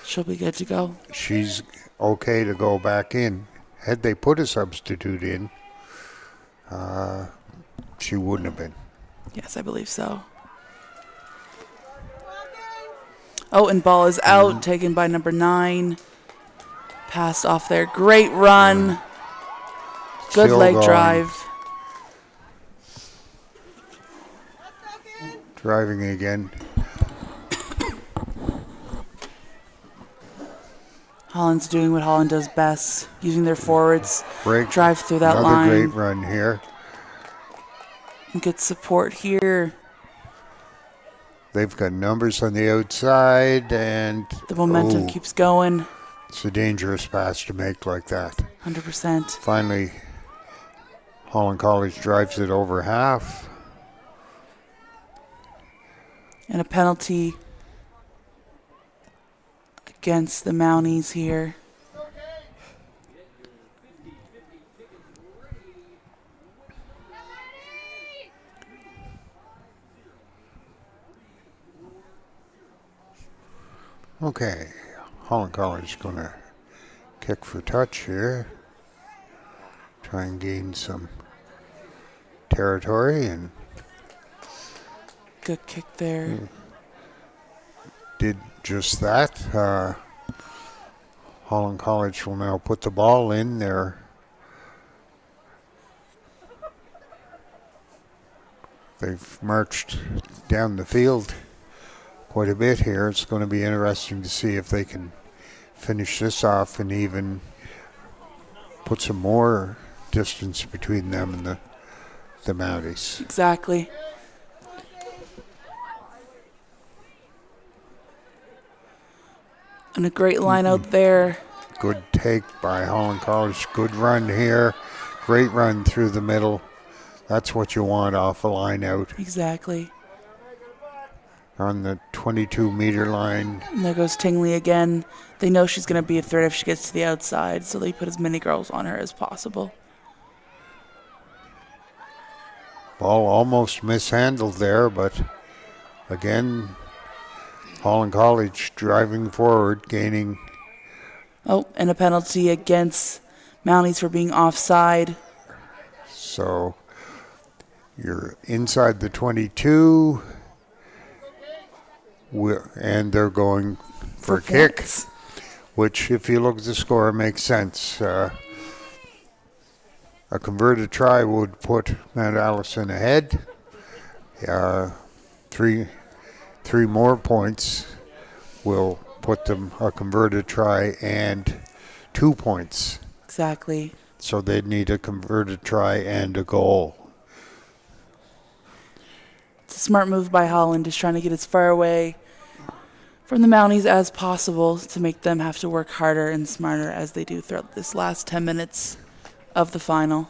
She'll be good to go. she's okay to go back in. Had they put a substitute in, she wouldn't have been. Yes, I believe so. Oh, and ball is out, taken by number 9. Passed off there. Great run. Good Still leg going. drive. Driving again. Holland's doing what Holland does best, using their forwards, Break. drive through that Another line, great run here. and get support here. They've got numbers on the outside, and The momentum keeps going, it's a dangerous pass to make like that. 100%. Finally, Holland College drives it over half. And a penalty against the Mounties here. Okay, Holland College is going to kick for touch here. Try and gain some territory, and Good kick there. did just that. Holland College will now put the ball in there. They've marched down the field quite a bit here. It's going to be interesting to see if they can finish this off and even put some more distance between them and the Mounties. Exactly. And a great line out there. Good take by Holland College. Good run here. Great run through the middle. That's what you want off a line out. Exactly. On the 22-meter line. And there goes Tingley again. They know she's going to be a threat if she gets to the outside, so they put as many girls on her as possible. Ball almost mishandled there, but again, Holland College driving forward, gaining. Oh, and a penalty against Mounties for being offside. So you're inside the 22, and they're going for a kick, points. which, if you look at the score, makes sense. A converted try would put Mount Allison ahead. Three more points will put them a converted try and 2 points. Exactly. So they'd need a converted try and a goal. It's a smart move by Holland, just trying to get as far away from the Mounties as possible to make them have to work harder and smarter as they do throughout this last 10 minutes of the final.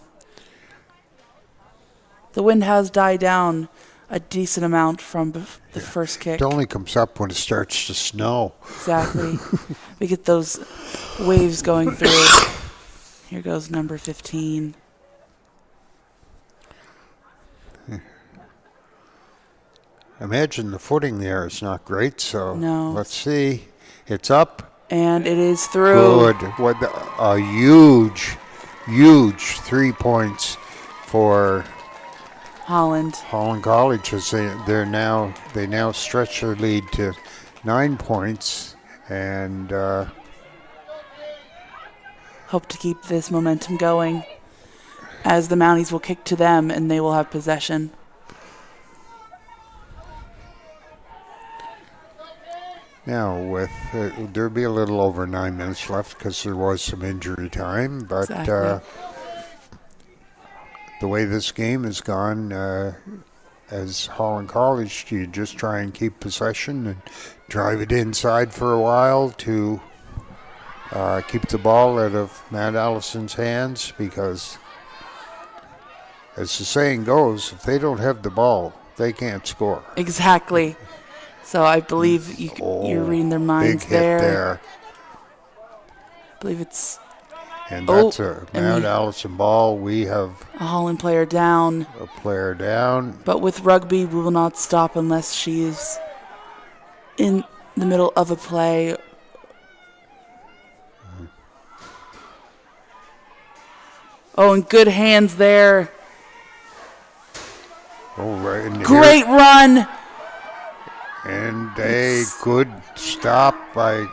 The wind has died down a decent amount from the first kick. It only comes up when it starts to snow. Exactly. We get those waves going through. Here goes number 15. Imagine the footing there is not great, so No. let's see. It's up. And it is through. Good. A huge 3 points for Holland. Holland College, as they now stretch their lead to 9 points, and Hope to keep this momentum going as the Mounties will kick to them and they will have possession. now with there'll be a little over 9 minutes left because there was some injury time, but Exactly. the way this game has gone, as Holland College, you just try and keep possession and drive it inside for a while to keep the ball out of Matt Allison's hands, because as the saying goes, if they don't have the ball, they can't score. Exactly. So I believe you're reading their minds big hit there. I believe it's And that's a and Mount we- Allison ball. We have a Holland player down. a player down. But with rugby, we will not stop unless she is in the middle of a play. Oh, and good hands there. Oh, right in here. Great run. And a good stop by,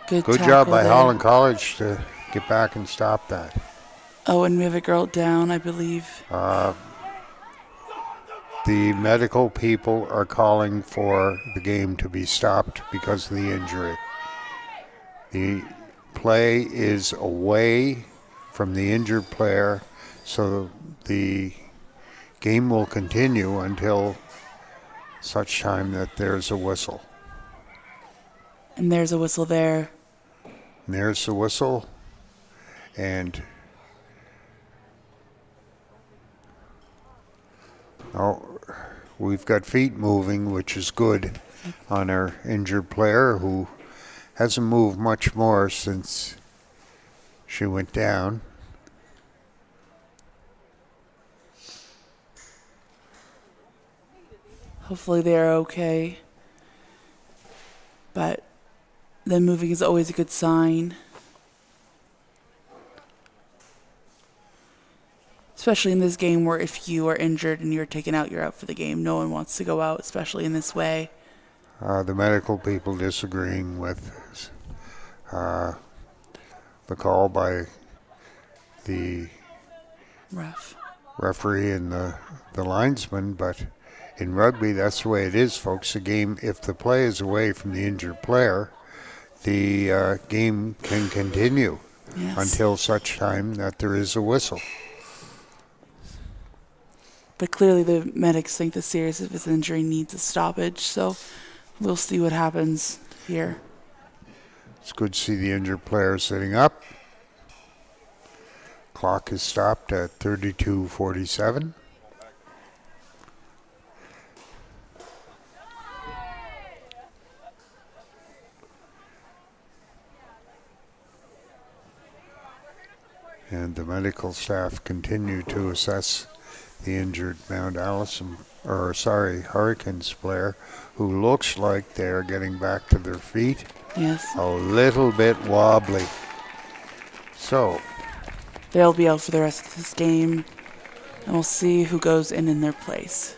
good tackle job by there. Holland College to get back and stop that. Oh, and we have a girl down, I believe. The medical people are calling for the game to be stopped because of the injury. The play is away from the injured player, so the game will continue until such time that there's a whistle. And there's a whistle there. And there's the whistle, and we've got feet moving, which is good on our injured player, who hasn't moved much more since she went down. Hopefully they're okay. But them moving is always a good sign. Especially in this game where if you are injured and you're taken out, you're out for the game. No one wants to go out, especially in this way. The medical people disagreeing with the call by the Rough. referee and the linesman, but in rugby, that's the way it is, folks. The game, if the play is away from the injured player, the game can continue until such time that there is a whistle. But clearly the medics think the serious of his injury needs a stoppage, so we'll see what happens here. It's good to see the injured player sitting up. Clock is stopped at 32:47. And the medical staff continue to assess the injured Hurricanes player, who looks like they're getting back to their feet. Yes. A little bit wobbly. So they'll be out for the rest of this game, and we'll see who goes in their place.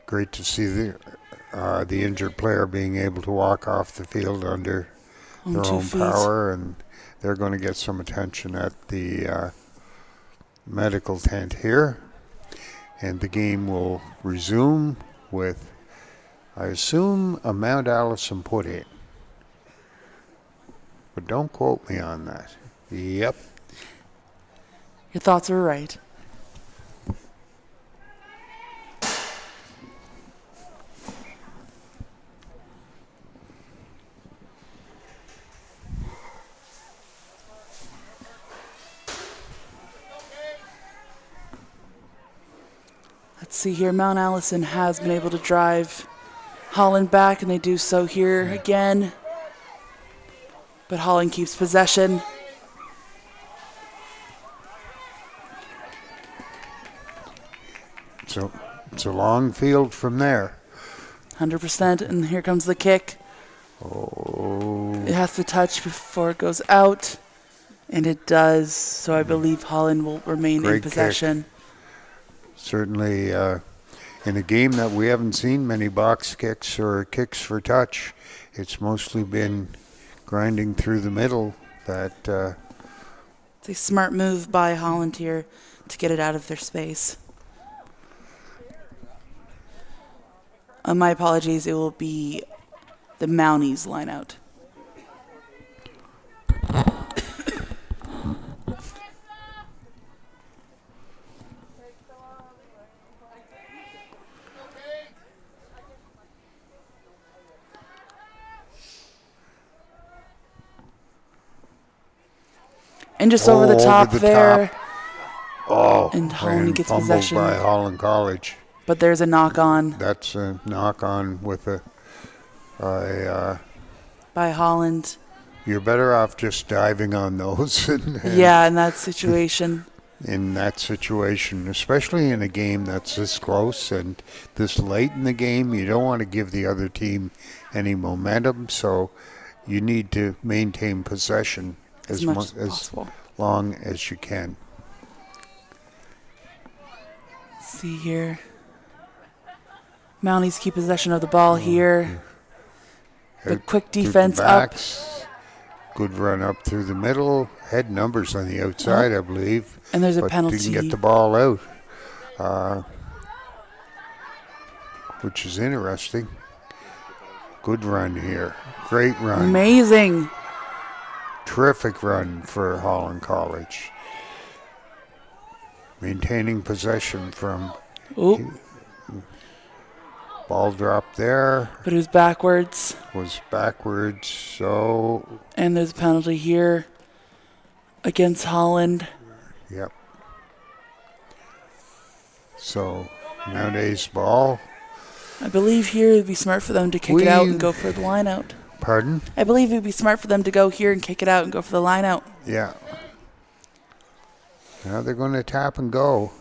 Great to see the injured player being able to walk off the field under their own power, and they're going to get some attention at the medical tent here. And the game will resume with, I assume, a Mount Allison put in. But don't quote me on that. Yep. Your thoughts were right. Let's see here. Mount Allison has been able to drive Holland back, and they do so here again. But Holland keeps possession. So it's a long field from there. 100%, and here comes the kick. Oh. It has to touch before it goes out, and it does. So I believe Holland will remain in possession. Kick. Certainly, in a game that we haven't seen many box kicks or kicks for touch, it's mostly been grinding through the middle. It's a smart move by Holland here to get it out of their space. My apologies, it will be the Mounties line out. And just over the top there. Oh, and Holland gets possession by Holland College. But there's a knock on. That's a knock on with by Holland. You're better off just diving on those. In that situation. In that situation, especially in a game that's this close and this late in the game, you don't want to give the other team any momentum. So you need to maintain possession as long as you can. See here. Mounties keep possession of the ball here. The quick defense up. Good run up through the middle. Head numbers on the outside, I believe. And there's a penalty. Didn't get the ball out, which is interesting. Good run here. Great run. Amazing. Terrific run for Holland College. Maintaining possession from... Ball drop there. But it was backwards. So... And there's a penalty here against Holland. Yep. So, nowadays ball. I believe here it would be smart for them to kick it out and go for the line out. Pardon? I believe it would be smart for them to go here and kick it out and go for the line out. Yeah. Now they're going to tap and go.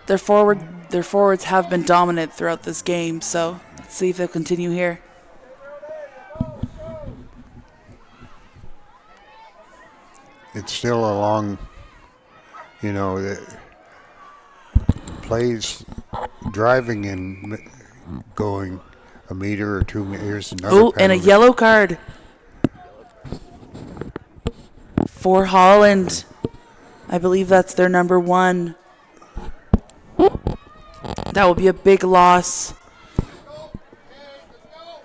Their forwards have been dominant throughout this game, so let's see if they'll continue here. It's still a long, plays driving and going a meter or 2 meters. Another Oh, and a penalty. yellow card for Holland. I believe that's their number 1. That will be a big loss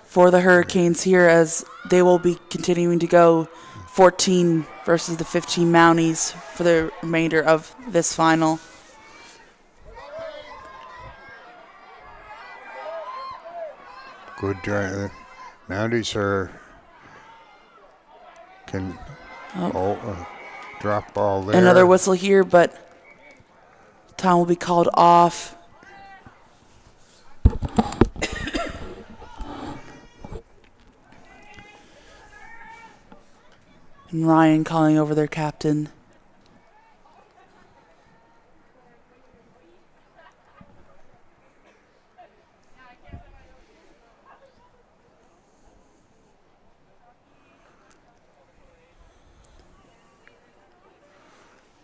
for the Hurricanes here, as they will be continuing to go 14 versus the 15 Mounties for the remainder of this final. Good drive. Mounties can drop ball there. Another whistle here, but time will be called off. And Ryan calling over their captain.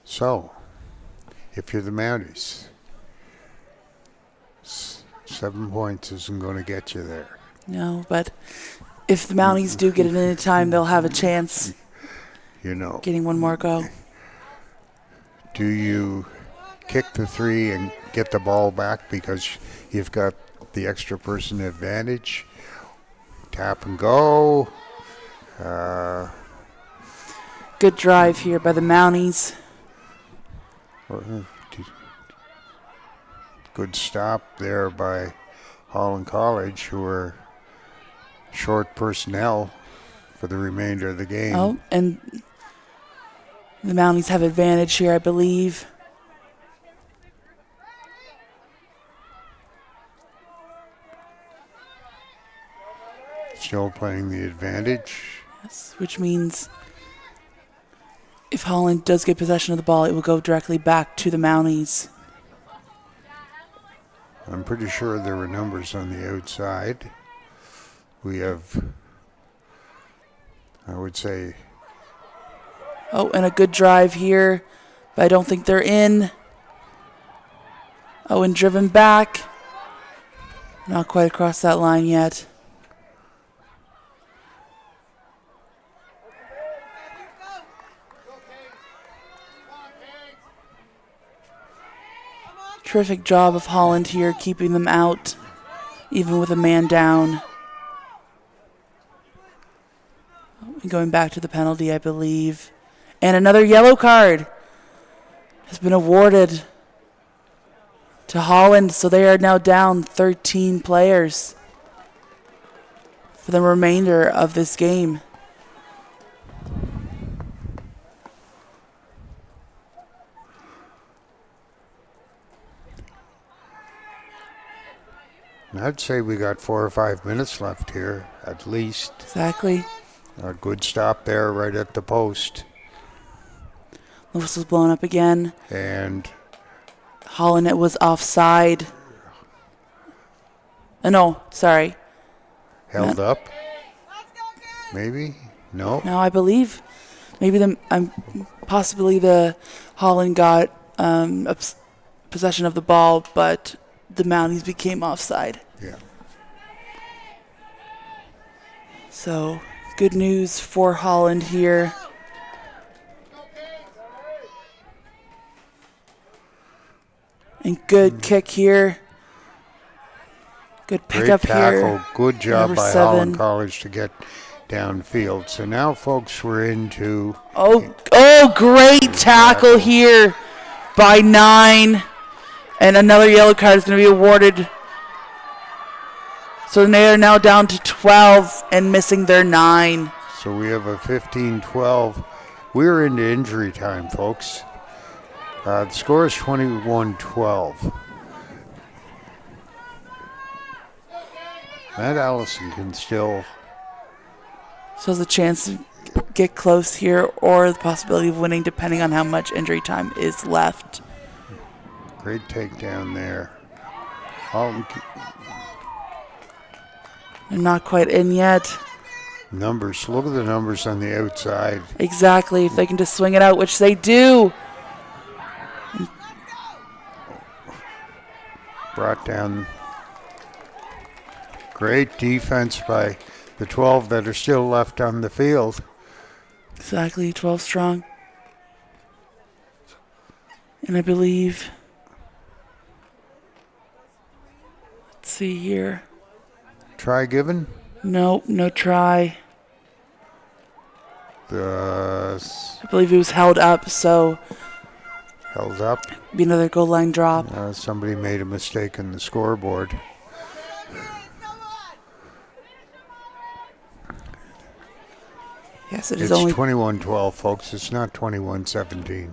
So, if you're the Mounties, 7 points isn't going to get you there. No, but if the Mounties do get it in time, they'll have a chance You know, getting one more go. do you kick the 3 and get the ball back because you've got the extra person advantage? Tap and go. Good drive here by the Mounties. Good stop there by Holland College, who are short personnel for the remainder of the game. Oh, and the Mounties have advantage here, I believe. Still playing the advantage. Yes, which means if Holland does get possession of the ball, it will go directly back to the Mounties. I'm pretty sure there were numbers on the outside. We have, I would say, Oh, and a good drive here, but I don't think they're in. Oh, and driven back. Not quite across that line yet. Terrific job of Holland here, keeping them out, even with a man down. Going back to the penalty, I believe. And another yellow card has been awarded to Holland, so they are now down 13 players for the remainder of this game. I'd say we got 4 or 5 minutes left here, at least. Exactly. A good stop there right at the post. The whistle's blown up again. And Holland, it was offside. No, sorry. held up. Maybe? No? No, I believe maybe possibly the Holland got possession of the ball, but the Mounties became offside. Yeah. So good news for Holland here. And good kick here. Good Great pickup tackle. here. Good job Number by 7. Holland College to get downfield. So now, folks, we're into... Oh, great tackle here by 9. And another yellow card is going to be awarded. So they are now down to 12 and missing their 9. So we have a 15-12. We're into injury time, folks. The score is 21-12. That Allison can still... So there's a chance to get close here, or the possibility of winning depending on how much injury time is left. Great takedown there. They're not quite in yet. Numbers. Look at the numbers on the outside. Exactly. If they can just swing it out, which they do. Brought down. Great defense by the 12 that are still left on the field. Exactly, 12 strong. And I believe, let's see here. Try given. Nope, no try. The I believe he was held up, so held up. be another goal line drop. Somebody made a mistake in the scoreboard. Yes, it is It's only 21-12, folks. It's not 21-17.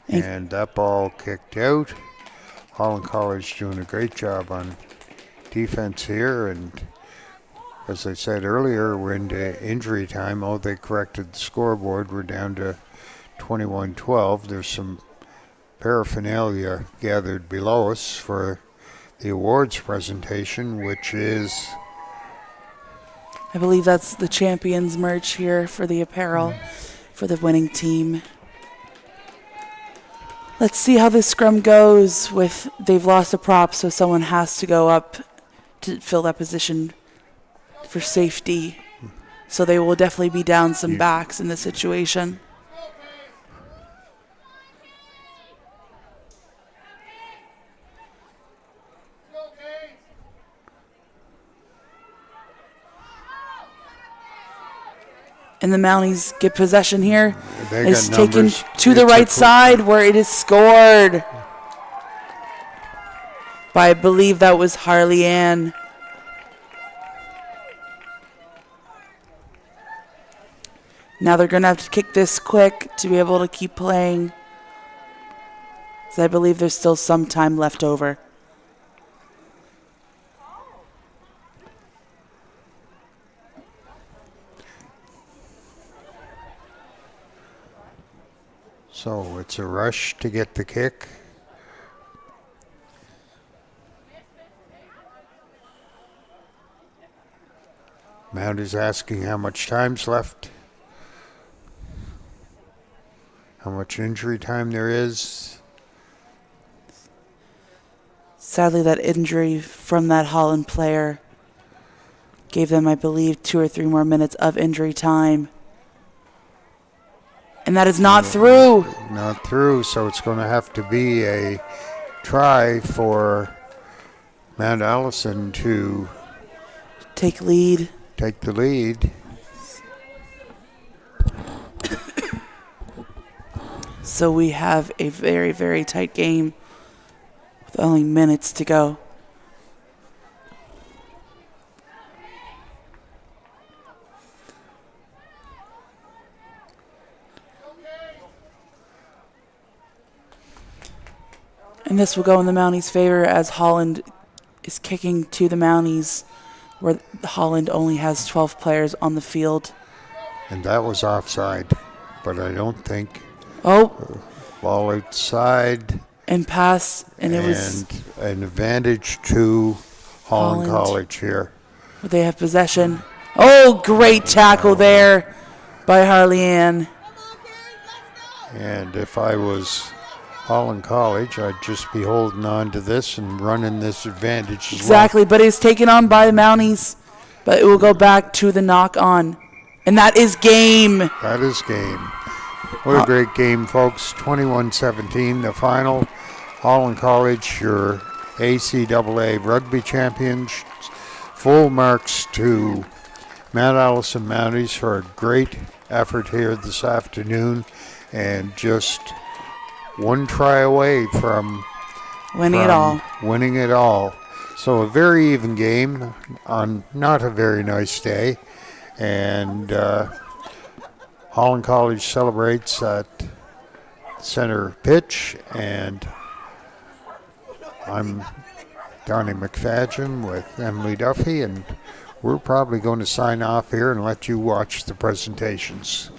And that ball kicked out. Holland College doing a great job on defense here. And as I said earlier, we're into injury time. Oh, they corrected the scoreboard. We're down to 21-12. There's some paraphernalia gathered below us for the awards presentation, which is... I believe that's the champions merch here for the apparel for the winning team. Let's see how this scrum goes with they've lost a prop, so someone has to go up to fill that position for safety. So they will definitely be down some backs in this situation. And the Mounties get possession here. It's taken to the right side where it is scored by, I believe that was Harley Ann. Now they're going to have to kick this quick to be able to keep playing. So I believe there's still some time left over. So it's a rush to get the kick. Mount is asking how much time's left, how much injury time there is. Sadly, that injury from that Holland player gave them, I believe, 2 or 3 more minutes of injury time. And that is not through. Not through, so it's going to have to be a try for Mount Allison to take lead. Take the lead. So we have a very, very tight game with only minutes to go. And this will go in the Mounties' favor as Holland is kicking to the Mounties, where Holland only has 12 players on the field. And that was offside, but I don't think. Oh. Ball outside. And pass, and it was. And an advantage to Holland College here. They have possession. Oh, great tackle there by Harley Ann. And if I was Holland College, I'd just be holding on to this and running this advantage as exactly, well. But it's taken on by the Mounties. But it will go back to the knock-on. And that is game. That is game. What a great game, folks. 21-17, the final. Holland College, your ACAA Rugby champions. Full marks to Mount Allison Mounties for a great effort here this afternoon. And just one try away from winning it all. Winning it all. So a very even game on not a very nice day. And Holland College celebrates at center pitch. And I'm Donnie McFadgen with Emily Duffy. And we're probably going to sign off here and let you watch the presentations.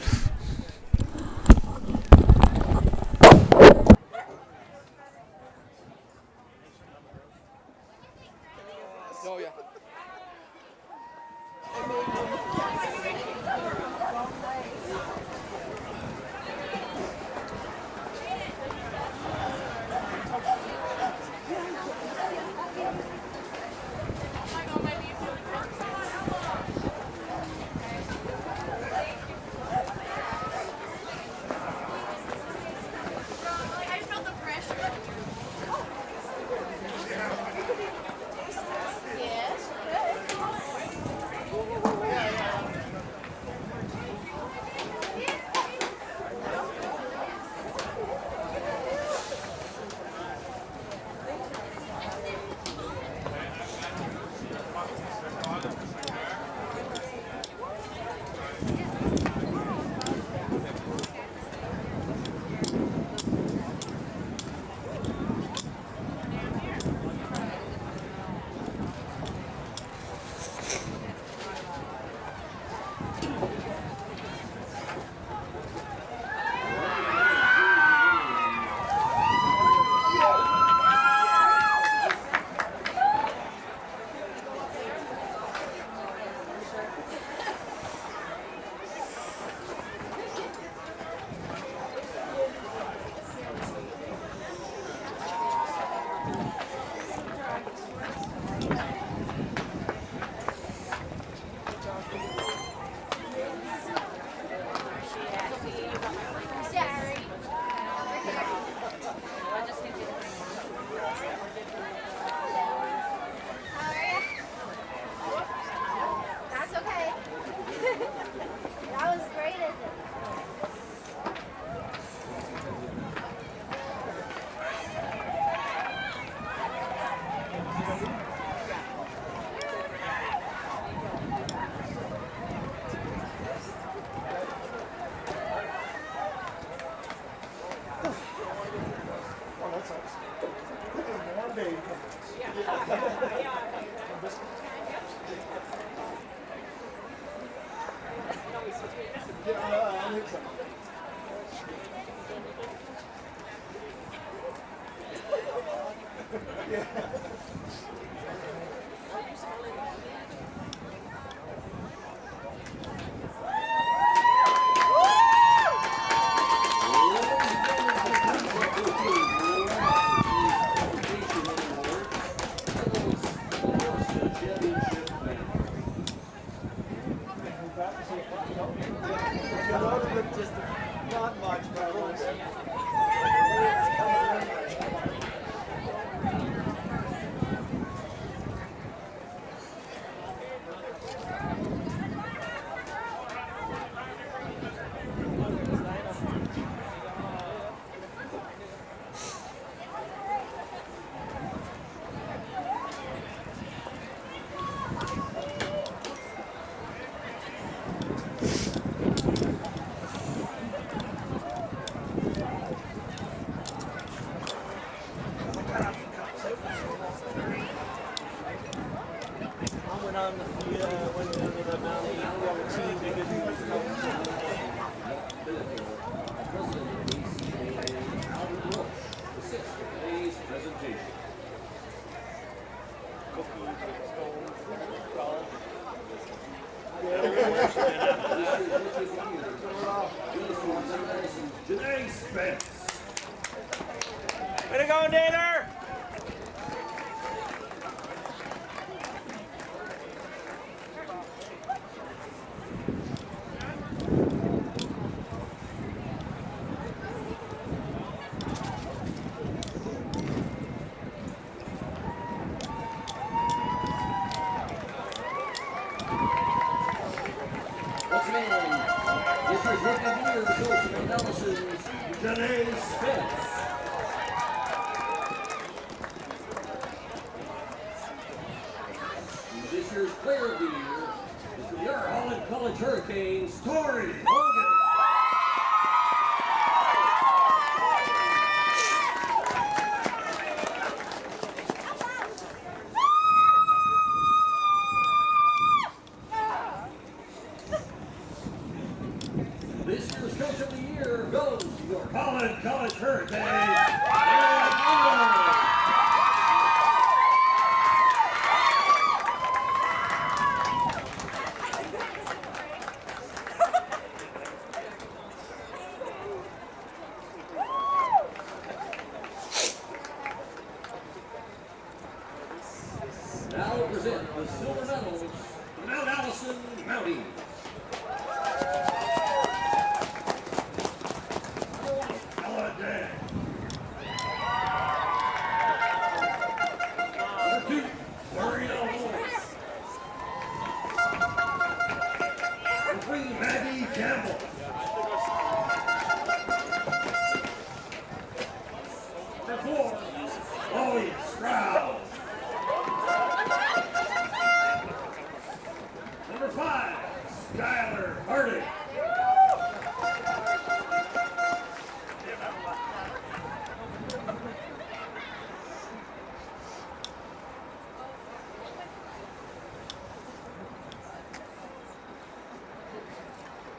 Way to go, Nader! Once again, this is Rookie of the Year, goes to Allison's Janae Spence. This year's Player of the Year is for the Holland College Hurricanes, Tori Hogan. This year's Coach of the Year goes to your Holland College Hurricanes. Now we'll present the silver medals to Mount Allison Mounties. Number 2, Marina Lewis. Number 3, Maggie Campbell. Number 4, Chloe Stroud. Number 5, Skylar Harding.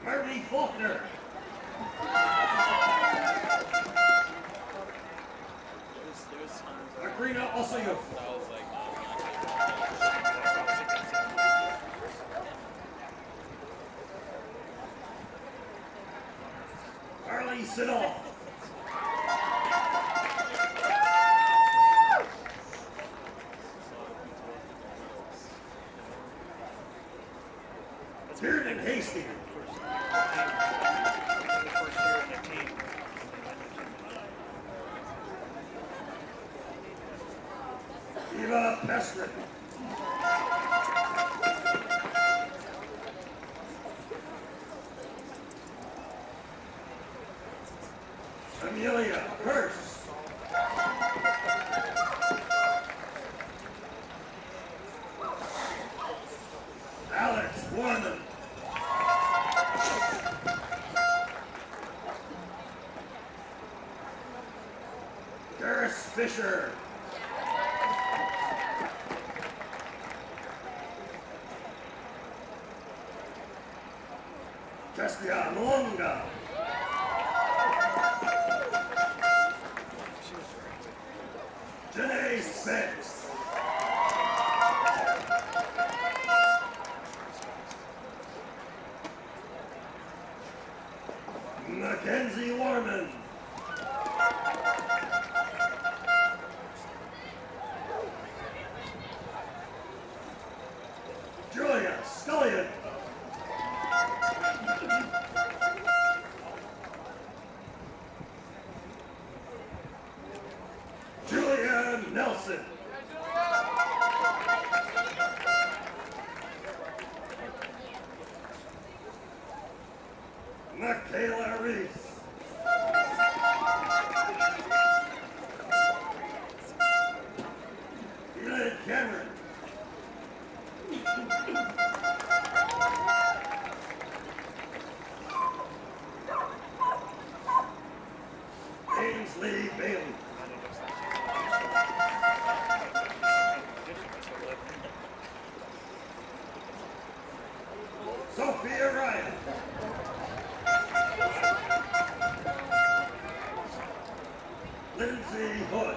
Marty Faulkner. Marina Osayuk. Harley Siddall. Bearden Hastings. Eva Pestrin. Amelia Hurst. Alex Warman. Garrett Chris Fisher. Christian Longa. Janae Spence. Mackenzie Warman. Julia Scullion. Julia Nelson. Michaela Reese. Elaine Cameron. Ainsley Bailey. Sophia Ryan. Lindsay Hood.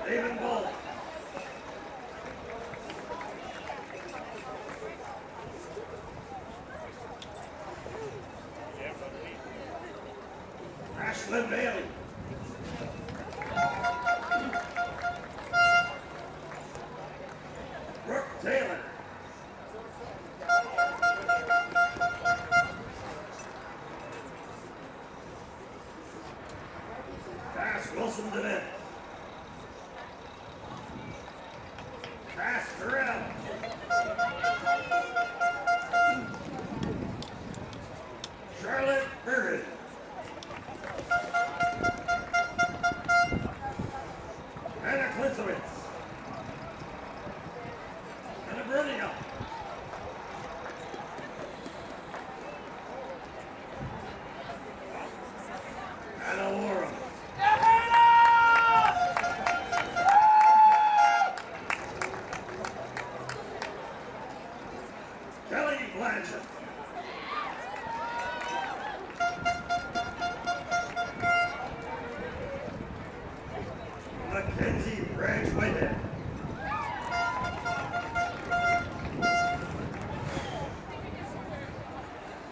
David Ball. Ashlyn Bailey. Brooke Taylor. Cass Wilson DeVette. Cass Terrell. Charlotte Burrid. Anna Klinsowitz. Anna Bernia. Anna Laura. Kelly Blanchett. Mackenzie Branch Whitehead.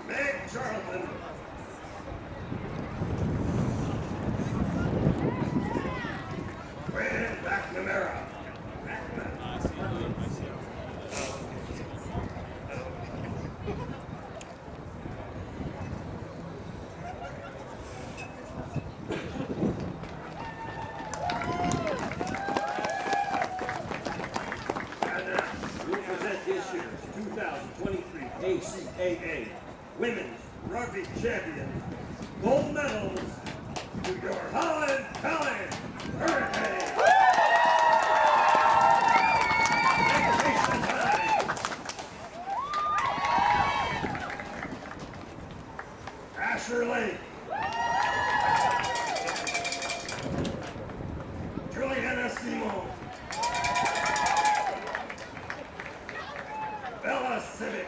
Meg Charlton. Brandon McNamara. We present this year's 2023 ACAA Women's Rugby Champions gold medals to your Holland College Hurricanes. Vacation time. Asher Lake. Juliana Simon. Bella Civic.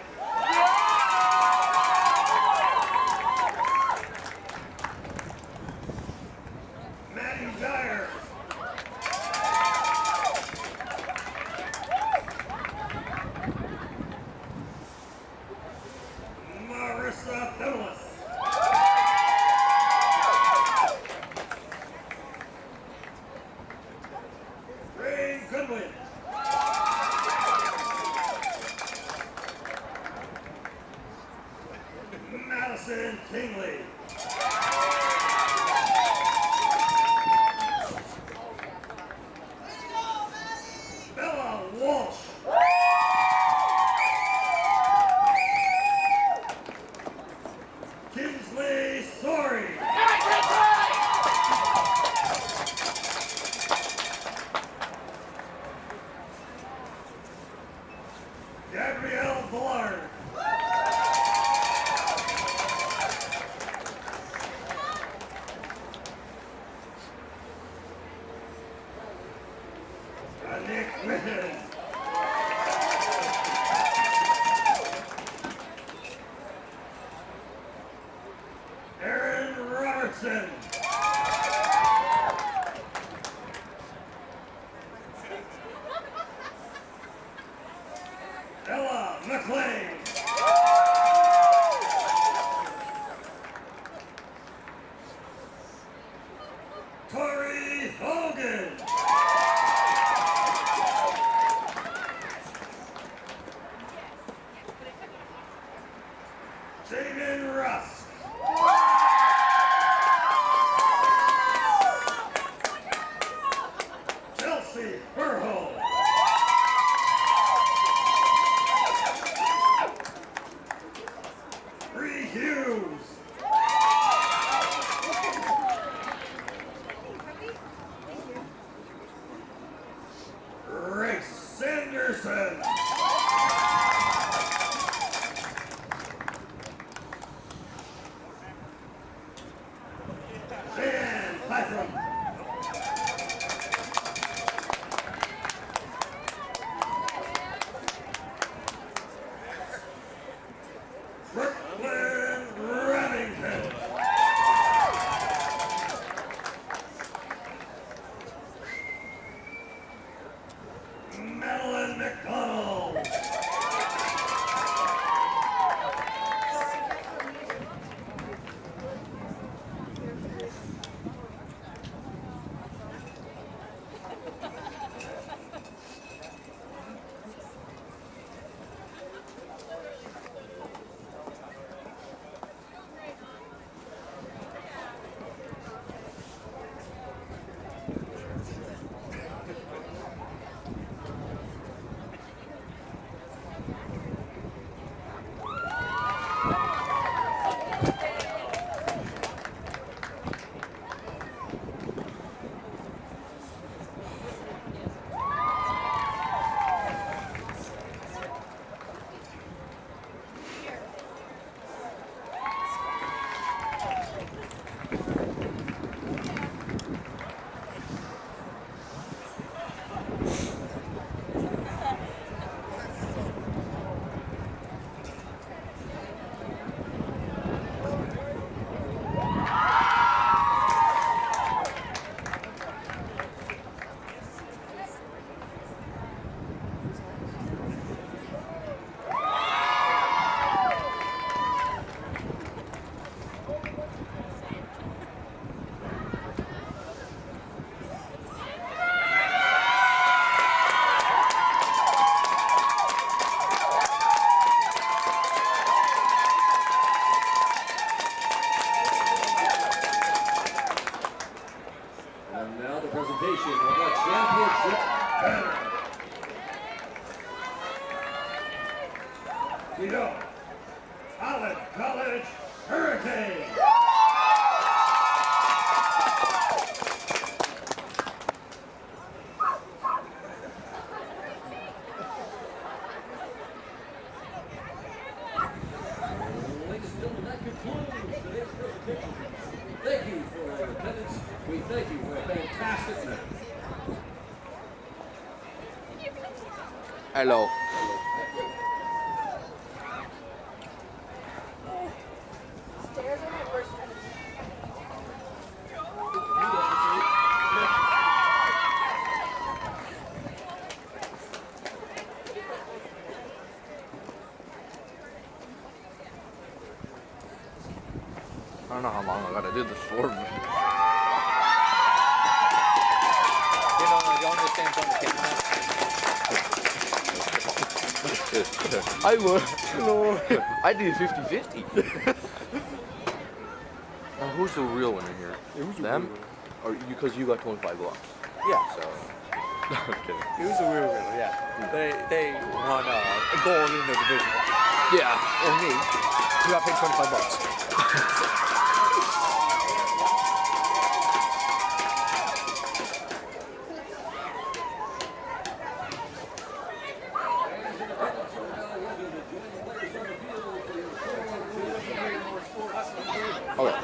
Maddie Dyer. Marissa Phillips. Ray Goodwin. Madison Kingley. Bella Walsh. Kinsley Sorry. Gabrielle Ballard. Hendrickson. Ella McLean. Tori Hogan. Jamin Russ. Chelsea Burho. Bree Hughes. Grace Sanderson. Dan Python. Brooklyn Remington. Madeline McDonald. And now the presentation of the championship banner. Tito, Holland College Hurricane. Ladies and gentlemen, that concludes today's presentation. Thank you for your attendance. We thank you for a fantastic night. Hello. I don't know how long I gotta do this for. You know, you understand from the camera. I would. No. I did 50-50. Now, who's the real winner here? Who's the Them? real winner? Or because you got 25 bucks. Yeah. So. Okay. It was a real winner, yeah. They won gold in the division. Yeah. And me, who got paid 25 bucks. Okay.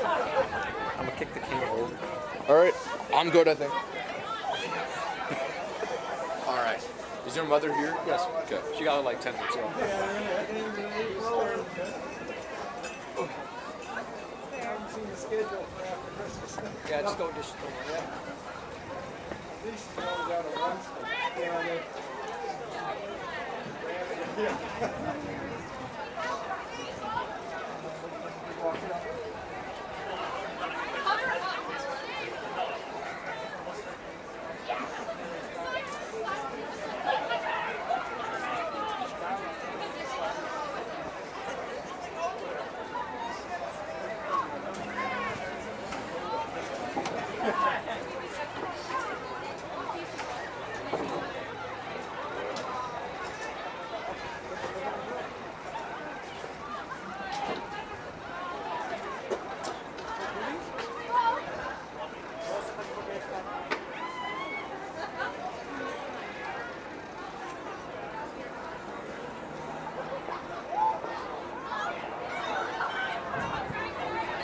I'm gonna kick the cane over. All right. I'm good, I think. All right. Is your mother here? Yes. Okay. She got like 10 minutes ago. Haven't seen the schedule for after Christmas. Yeah, just don't dish it. Yeah. At least throws out a once. Yeah.